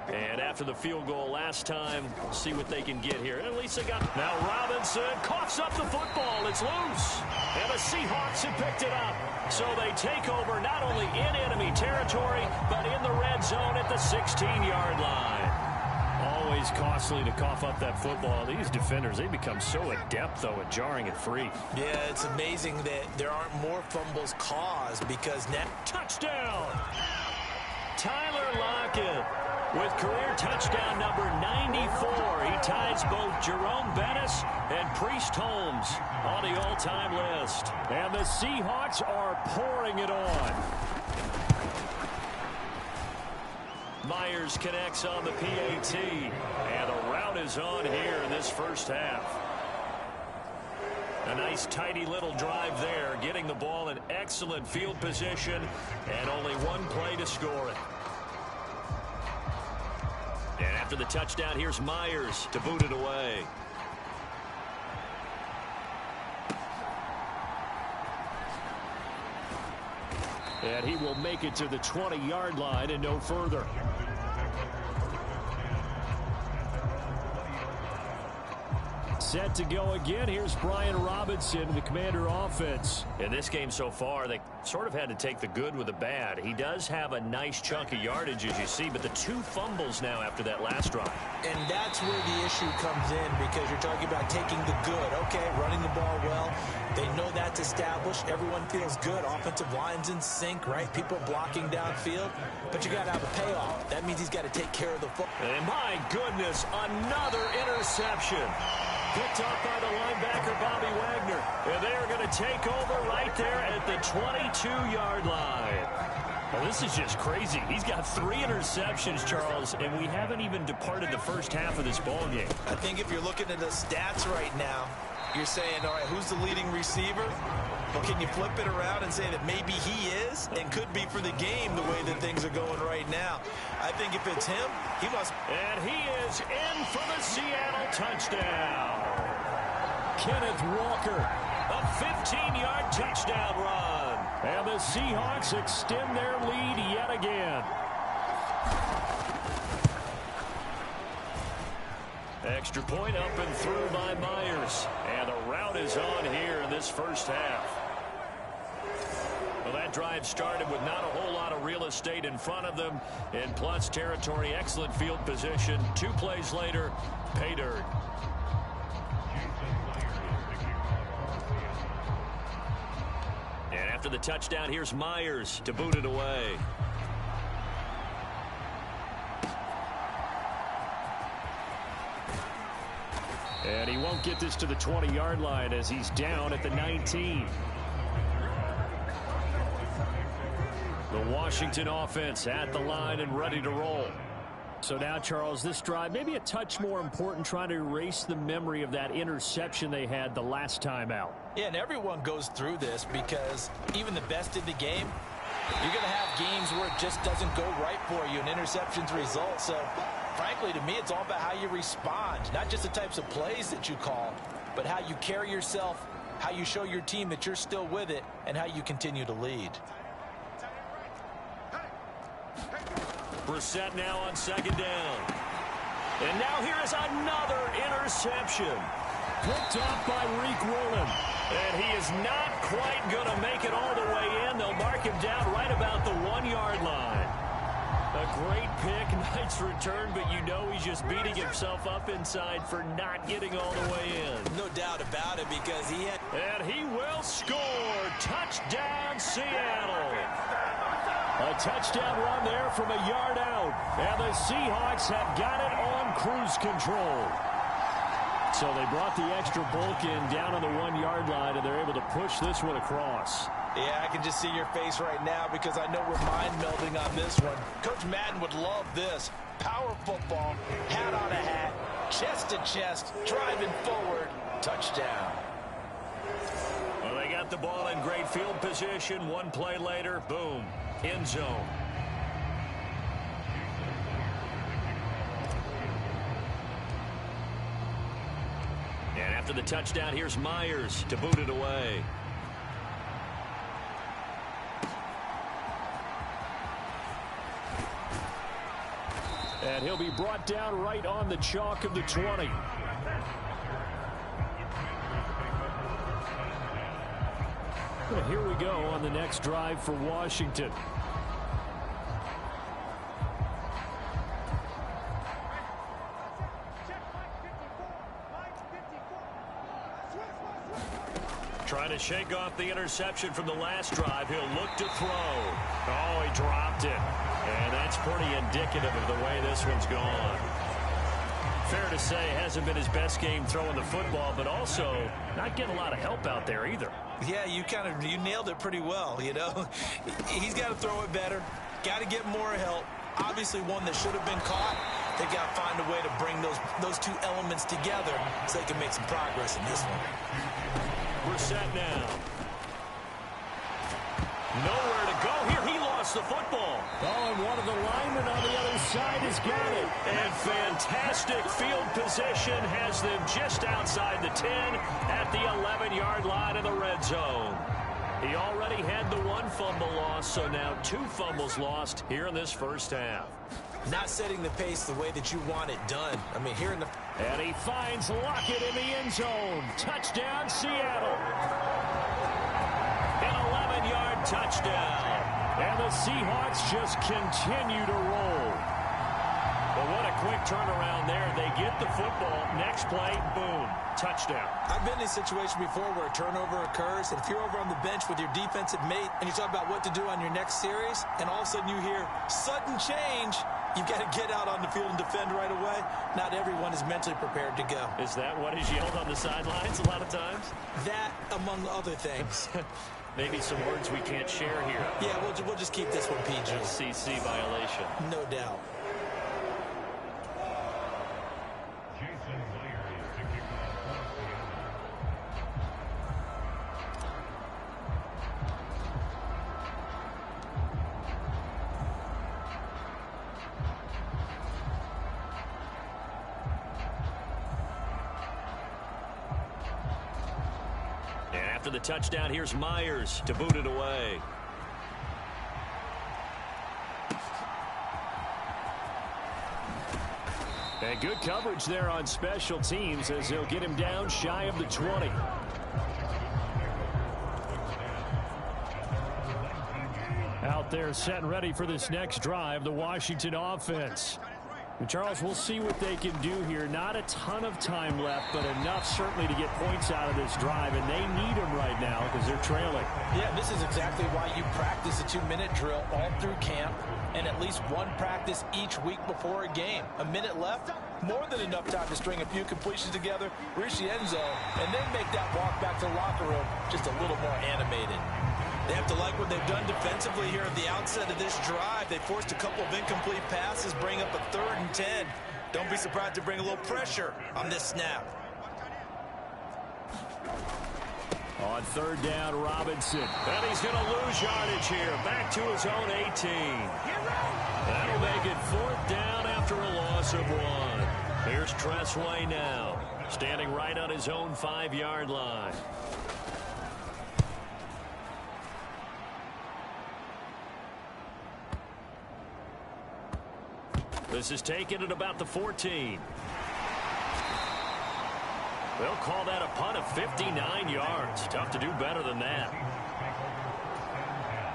And after the field goal last time, we'll see what they can get here. And at least they got... Now Robinson coughs up the football. It's loose. And the Seahawks have picked it up. So they take over not only in enemy territory, but in the red zone at the 16-yard line. Always costly to cough up that football. These defenders, they become so adept, though, at jarring it free. Yeah, it's amazing that there aren't more fumbles caused because now... Touchdown! Tyler Lockett with career touchdown number 94. He ties both Jerome Bettis and Priest Holmes on the all-time list. And the Seahawks are pouring it on. Myers connects on the PAT, and the route is on here in this first half. A nice tidy little drive there, getting the ball in excellent field position, and only one play to score it. And after the touchdown, here's Myers to boot it away. And he will make it to the 20-yard line and no further. Set to go again. Here's Brian Robinson, the Commander offense. In this game so far, they sort of had to take the good with the bad. He does have a nice chunk of yardage, as you see, but the 2 fumbles now after that last drive. And that's where the issue comes in, because you're talking about taking the good. Okay, running the ball well. They know that's established. Everyone feels good. Offensive line's in sync, right? People blocking downfield. But you got to have a payoff. That means he's got to take care of the football. And my goodness, another interception. Picked up by the linebacker, Bobby Wagner. And they are going to take over right there at the 22-yard line. Well, this is just crazy. He's got 3 interceptions, Charles, and we haven't even departed the first half of this ball game. I think if you're looking at the stats right now, you're saying, all right, who's the leading receiver? Well, can you flip it around and say that maybe he is and could be for the game the way that things are going right now? I think if it's him, he must. And he is in for the Seattle touchdown. Kenneth Walker, a 15-yard touchdown run. And the Seahawks extend their lead yet again. Extra point up and through by Myers. And the route is on here in this first half. Well, that drive started with not a whole lot of real estate in front of them. In plus territory, excellent field position. 2 plays later, pay dirt. And after the touchdown, here's Myers to boot it away. And he won't get this to the 20-yard line as he's down at the 19. The Washington offense at the line and ready to roll. So now, Charles, this drive maybe a touch more important, trying to erase the memory of that interception they had the last time out. Yeah, and everyone goes through this because even the best in the game, you're going to have games where it just doesn't go right for you and interceptions result. So, frankly, to me, it's all about how you respond, not just the types of plays that you call, but how you carry yourself, how you show your team that you're still with it, and how you continue to lead. Brissett now on 2nd down. And now here is another interception. Picked off by Reek Woolen. And he is not quite going to make it all the way in. They'll mark him down right about the 1-yard line. A great pick, nice return, but you know he's just beating himself up inside for not getting all the way in. No doubt about it, because he had... And he will score. Touchdown, Seattle. A touchdown run there from a yard out. And the Seahawks have got it on cruise control. So they brought the extra bulk in down on the 1-yard line, and they're able to push this one across. Yeah, I can just see your face right now because I know we're mind-melding on this one. Coach Madden would love this. Power football, hat on a hat, chest to chest, driving forward, touchdown. Well, they got the ball in great field position. 1 play later, boom, end zone. And after the touchdown, here's Myers to boot it away. And he'll be brought down right on the chalk of the 20. Well, here we go on the next drive for Washington. Trying to shake off the interception from the last drive. He'll look to throw. Oh, he dropped it. And that's pretty indicative of the way this one's gone. Fair to say, hasn't been his best game throwing the football, but also not getting a lot of help out there either. Yeah, you nailed it pretty well, you know. He's got to throw it better, got to get more help, obviously one that should have been caught. They've got to find a way to bring those two elements together so they can make some progress in this one. We're set now. Nowhere to go here. He lost the football. Oh, and one of the linemen on the other side has got it. And fantastic field position has them just outside the 10 at the 11-yard line in the red zone. He already had the one fumble loss, so now 2 fumbles lost here in this first half. Not setting the pace the way that you want it done. I mean, here in the... And he finds Lockett in the end zone. Touchdown, Seattle. An 11-yard touchdown. And the Seahawks just continue to roll. But what a quick turnaround there. They get the football. Next play, boom, touchdown. I've been in a situation before where a turnover occurs, and if you're over on the bench with your defensive mate and you talk about what to do on your next series, and all of a sudden you hear sudden change, you've got to get out on the field and defend right away. Not everyone is mentally prepared to go. Is that what is yelled on the sidelines a lot of times? That, among other things. Maybe some words we can't share here. Yeah, we'll just keep this one PG. CC violation. No doubt. After the touchdown, here's Myers to boot it away. And good coverage there on special teams as they'll get him down shy of the 20. Out there set and ready for this next drive, the Washington offense. And Charles, we'll see what they can do here. Not a ton of time left, but enough certainly to get points out of this drive, and they need them right now because they're trailing. Yeah, this is exactly why you practice a 2-minute drill all through camp and at least one practice each week before a game. A minute left, more than enough time to string a few completions together, reach the end zone, and then make that walk back to the locker room just a little more animated. They have to like what they've done defensively here at the outset of this drive. They forced a couple of incomplete passes, bring up a 3rd and 10. Don't be surprised to bring a little pressure on this snap. On 3rd down, Robinson. And he's going to lose yardage here. Back to his own 18. That'll make it 4th down after a loss of 1. Here's Tressway now, standing right on his own 5-yard line. This is taken at about the 14. They'll call that a punt of 59 yards. Tough to do better than that.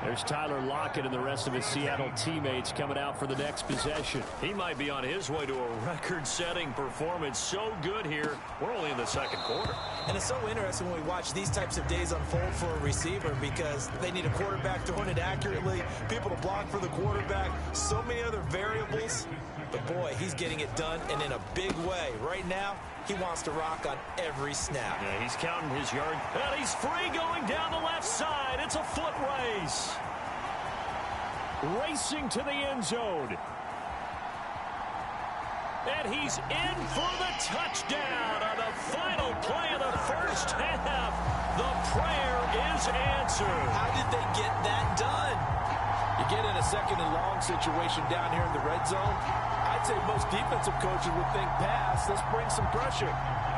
There's Tyler Lockett and the rest of his Seattle teammates coming out for the next possession. He might be on his way to a record-setting performance. So good here. We're only in the 2nd quarter. And it's so interesting when we watch these types of days unfold for a receiver because they need a quarterback throwing it accurately, people to block for the quarterback, so many other variables. But, boy, he's getting it done and in a big way. Right now, he wants to rock on every snap. Yeah, he's counting his yard. And he's free going down the left side. It's a foot race. Racing to the end zone. And he's in for the touchdown on the final play of the first half. The prayer is answered. How did they get that done? You get in a 2nd and long situation down here in the red zone. I'd say most defensive coaches would think pass. Let's bring some pressure.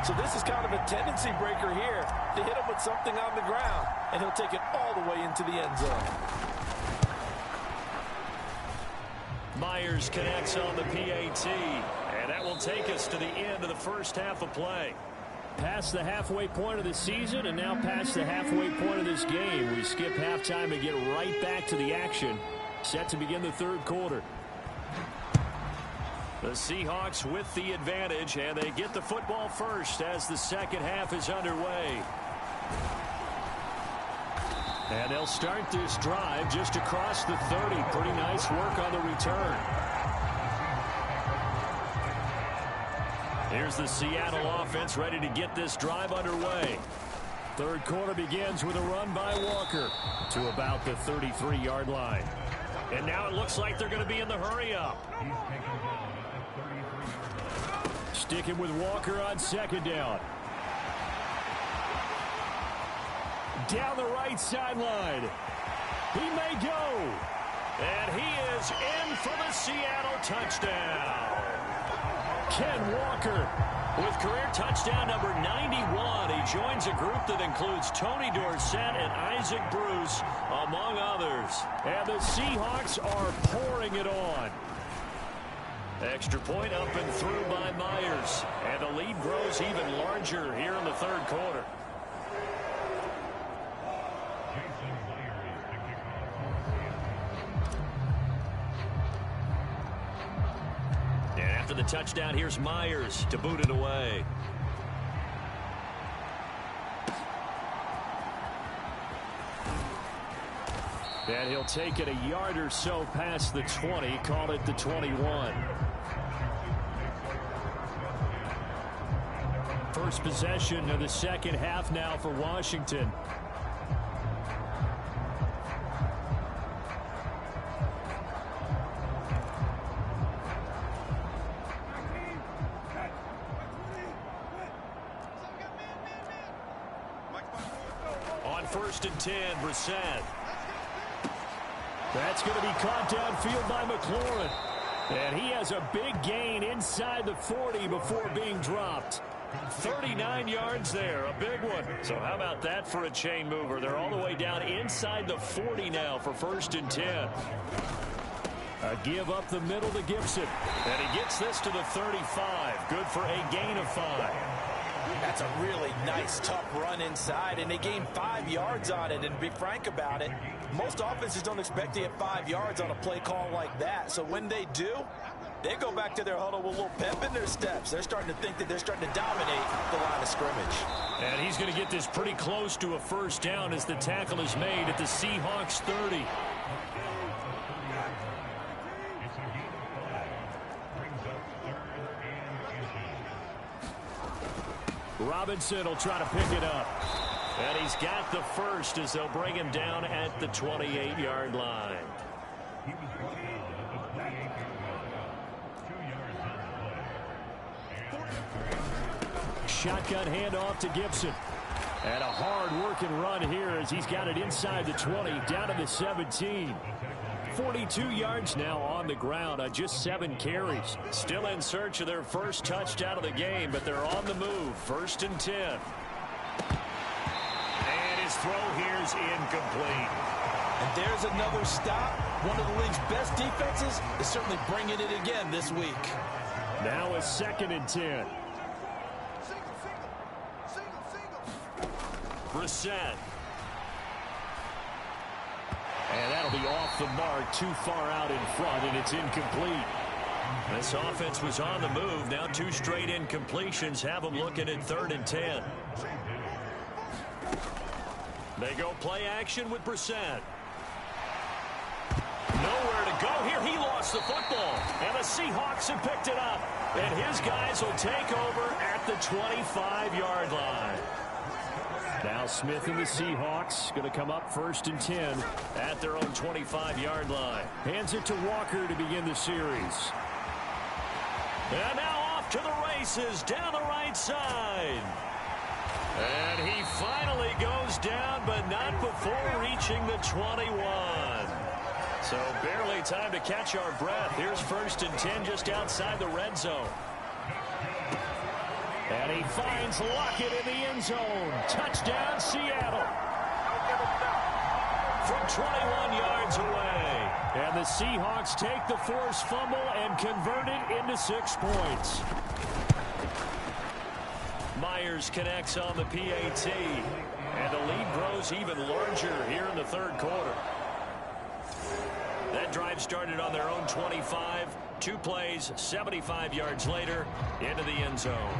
So this is kind of a tendency breaker here to hit him with something on the ground. And he'll take it all the way into the end zone. Myers connects on the PAT. And that will take us to the end of the first half of play. Past the halfway point of the season and now past the halfway point of this game. We skip halftime and get right back to the action. Set to begin the 3rd quarter. The Seahawks with the advantage, and they get the football first as the 2nd half is underway. And they'll start this drive just across the 30. Pretty nice work on the return. Here's the Seattle offense ready to get this drive underway. 3rd quarter begins with a run by Walker to about the 33-yard line. And now it looks like they're going to be in the hurry-up. Sticking with Walker on second down. Down the right sideline. He may go. And he is in for the Seattle touchdown. Ken Walker with career touchdown number 91. He joins a group that includes Tony Dorsett and Isaac Bruce, among others. And the Seahawks are pouring it on. Extra point up and through by Myers. And the lead grows even larger here in the third quarter. And after the touchdown, here's Myers to boot it away. And he'll take it a yard or so past the 20, call it the 21. First possession of the second half now for Washington. On 1st and 10, Brissett. That's going to be caught downfield by McLaurin. And he has a big gain inside the 40 before being dropped. 39 yards there, a big one. So how about that for a chain mover? They're all the way down inside the 40 now for 1st and 10. A give up the middle to Gibson. And he gets this to the 35. Good for a gain of 5. That's a really nice, tough run inside, and they gained 5 yards on it. And to be frank about it, most offenses don't expect to get 5 yards on a play call like that. So when they do, they go back to their huddle with a little pep in their steps. They're starting to think that they're starting to dominate the line of scrimmage. And he's going to get this pretty close to a first down as the tackle is made at the Seahawks 30. Robinson will try to pick it up. And he's got the first as they'll bring him down at the 28-yard line. Shotgun handoff to Gibson. And a hard-working run here as he's got it inside the 20, down to the 17. 42 yards now on the ground on just 7 carries. Still in search of their first touchdown of the game, but they're on the move. 1st and 10. And his throw here's incomplete. And there's another stop. One of the league's best defenses is certainly bringing it again this week. Now a 2nd and 10. Brissett. And that'll be off the mark, too far out in front, and it's incomplete. This offense was on the move. Now 2 straight incompletions have them looking at 3rd and 10. They go play action with Brissett. Nowhere to go here. He lost the football. And the Seahawks have picked it up. And his guys will take over at the 25-yard line. Now Smith and the Seahawks going to come up 1st and 10 at their own 25-yard line. Hands it to Walker to begin the series. And now off to the races down the right side. And he finally goes down, but not before reaching the 21. So barely time to catch our breath. Here's 1st and 10 just outside the red zone. And he finds Lockett in the end zone. Touchdown, Seattle. From 21 yards away. And the Seahawks take the forced fumble and convert it into 6 points. Myers connects on the PAT. And the lead grows even larger here in the 3rd quarter. That drive started on their own 25. 2 plays, 75 yards later, into the end zone.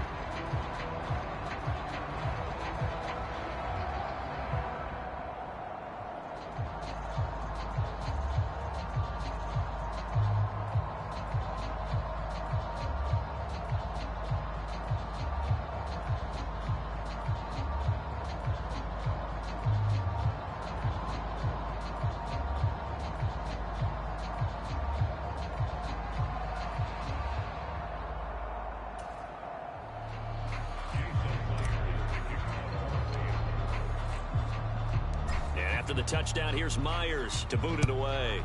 After the touchdown, here's Myers to boot it away.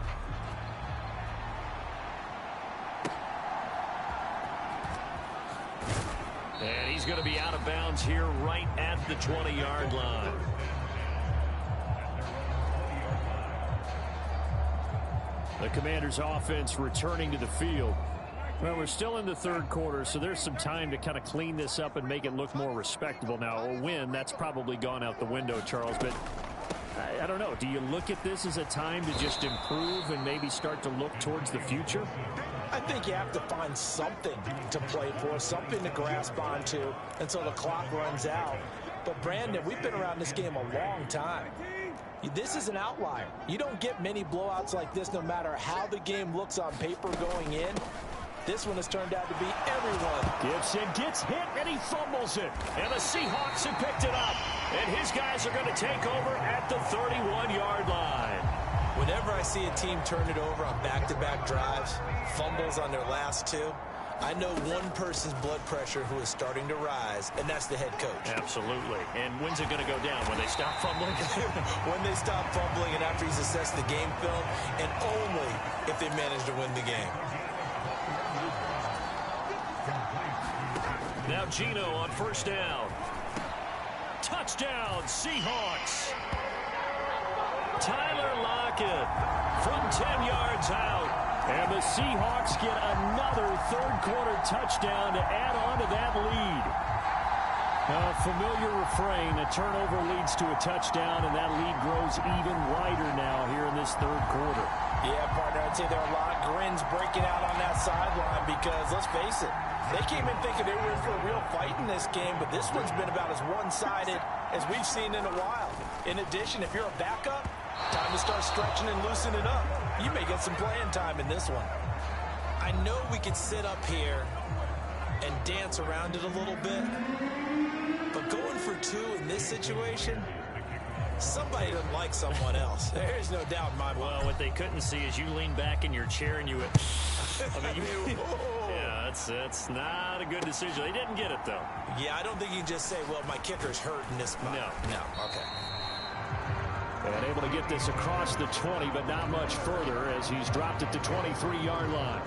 And he's going to be out of bounds here right at the 20-yard line. The Commanders' offense returning to the field. Well, we're still in the third quarter, so there's some time to kind of clean this up and make it look more respectable. Now, a win, that's probably gone out the window, Charles, but I don't know. Do you look at this as a time to just improve and maybe start to look towards the future? I think you have to find something to play for, something to grasp onto until the clock runs out. But, Brandon, we've been around this game a long time. This is an outlier. You don't get many blowouts like this no matter how the game looks on paper going in. This one has turned out to be everyone. Gibson gets hit, and he fumbles it. And the Seahawks have picked it up. And his guys are going to take over at the 31-yard line. Whenever I see a team turn it over on back-to-back drives, fumbles on their last two, I know one person's blood pressure who is starting to rise, and that's the head coach. Absolutely. And when's it going to go down? When they stop fumbling? When they stop fumbling and after he's assessed the game film, and only if they manage to win the game. Now Gino on first down. Touchdown, Seahawks. Tyler Lockett from 10 yards out. And the Seahawks get another third-quarter touchdown to add on to that lead. A familiar refrain, a turnover leads to a touchdown, and that lead grows even wider now here in this third quarter. Yeah, partner, I'd say there are a lot of grins breaking out on that sideline because, let's face it, they came in thinking they were in for a real fight in this game, but this one's been about as one-sided as we've seen in a while. In addition, if you're a backup, time to start stretching and loosening up. You may get some playing time in this one. I know we could sit up here and dance around it a little bit, but going for two in this situation, somebody doesn't like someone else. There's no doubt in my mind. Well, what they couldn't see is you lean back in your chair and you went, I mean, yeah, that's not a good decision. They didn't get it, though. Yeah, I don't think you can just say, well, my kicker's hurt in this spot. No, okay. And able to get this across the 20, but not much further as he's dropped at the 23-yard line.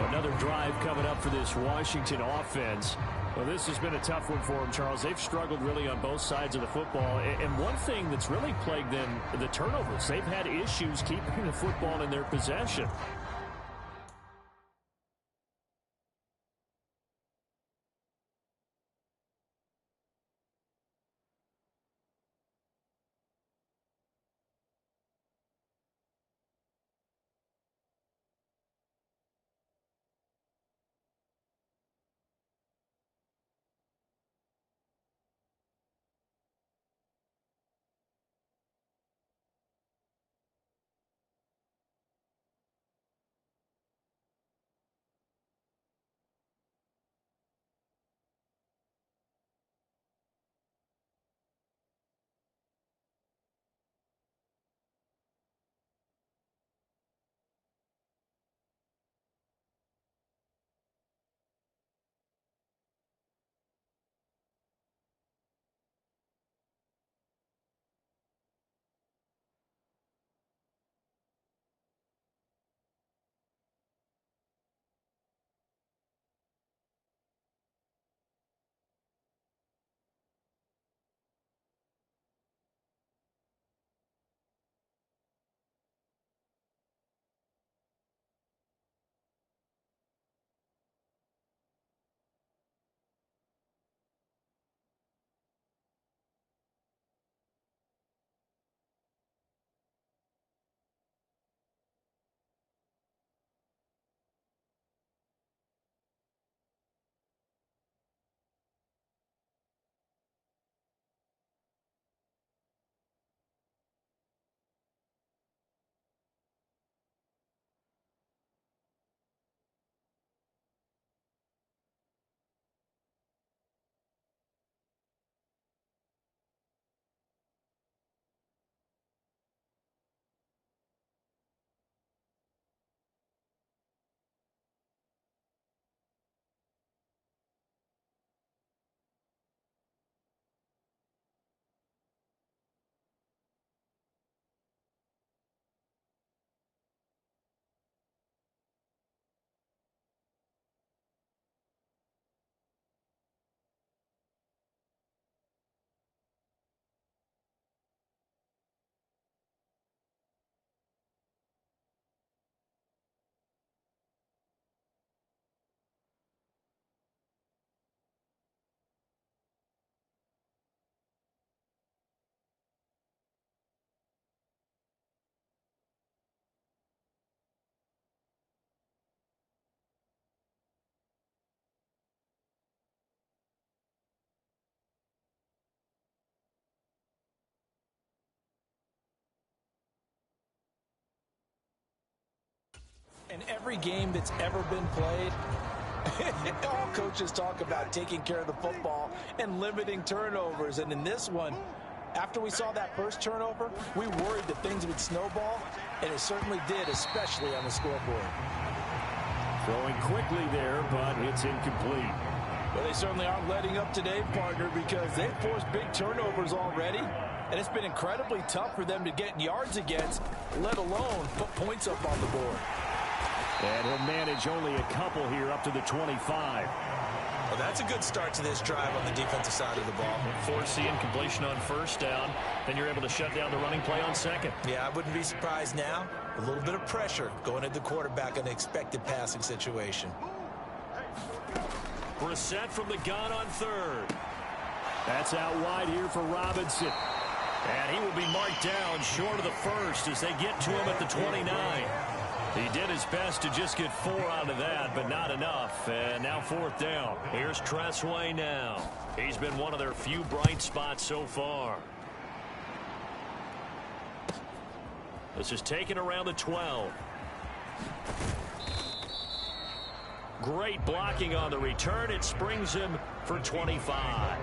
Another drive coming up for this Washington offense. Well, this has been a tough one for them, Charles. They've struggled really on both sides of the football. And one thing that's really plagued them, the turnovers. They've had issues keeping the football in their possession. In every game that's ever been played, all coaches talk about taking care of the football and limiting turnovers. And in this one, after we saw that first turnover, we worried that things would snowball, and it certainly did, especially on the scoreboard. Throwing quickly there, but it's incomplete. Well, they certainly aren't letting up today, partner, because they've forced big turnovers already, and it's been incredibly tough for them to get yards against, let alone put points up on the board. And he'll manage only a couple here up to the 25. Well, that's a good start to this drive on the defensive side of the ball. Force the incompletion on first down. Then you're able to shut down the running play on second. Yeah, I wouldn't be surprised now. A little bit of pressure going at the quarterback in an expected passing situation. Brissett from the gun on third. That's out wide here for Robinson. And he will be marked down short of the first as they get to him at the 29. He did his best to just get 4 out of that, but not enough. And now fourth down. Here's Tressway now. He's been one of their few bright spots so far. This is taken around the 12. Great blocking on the return. It springs him for 25.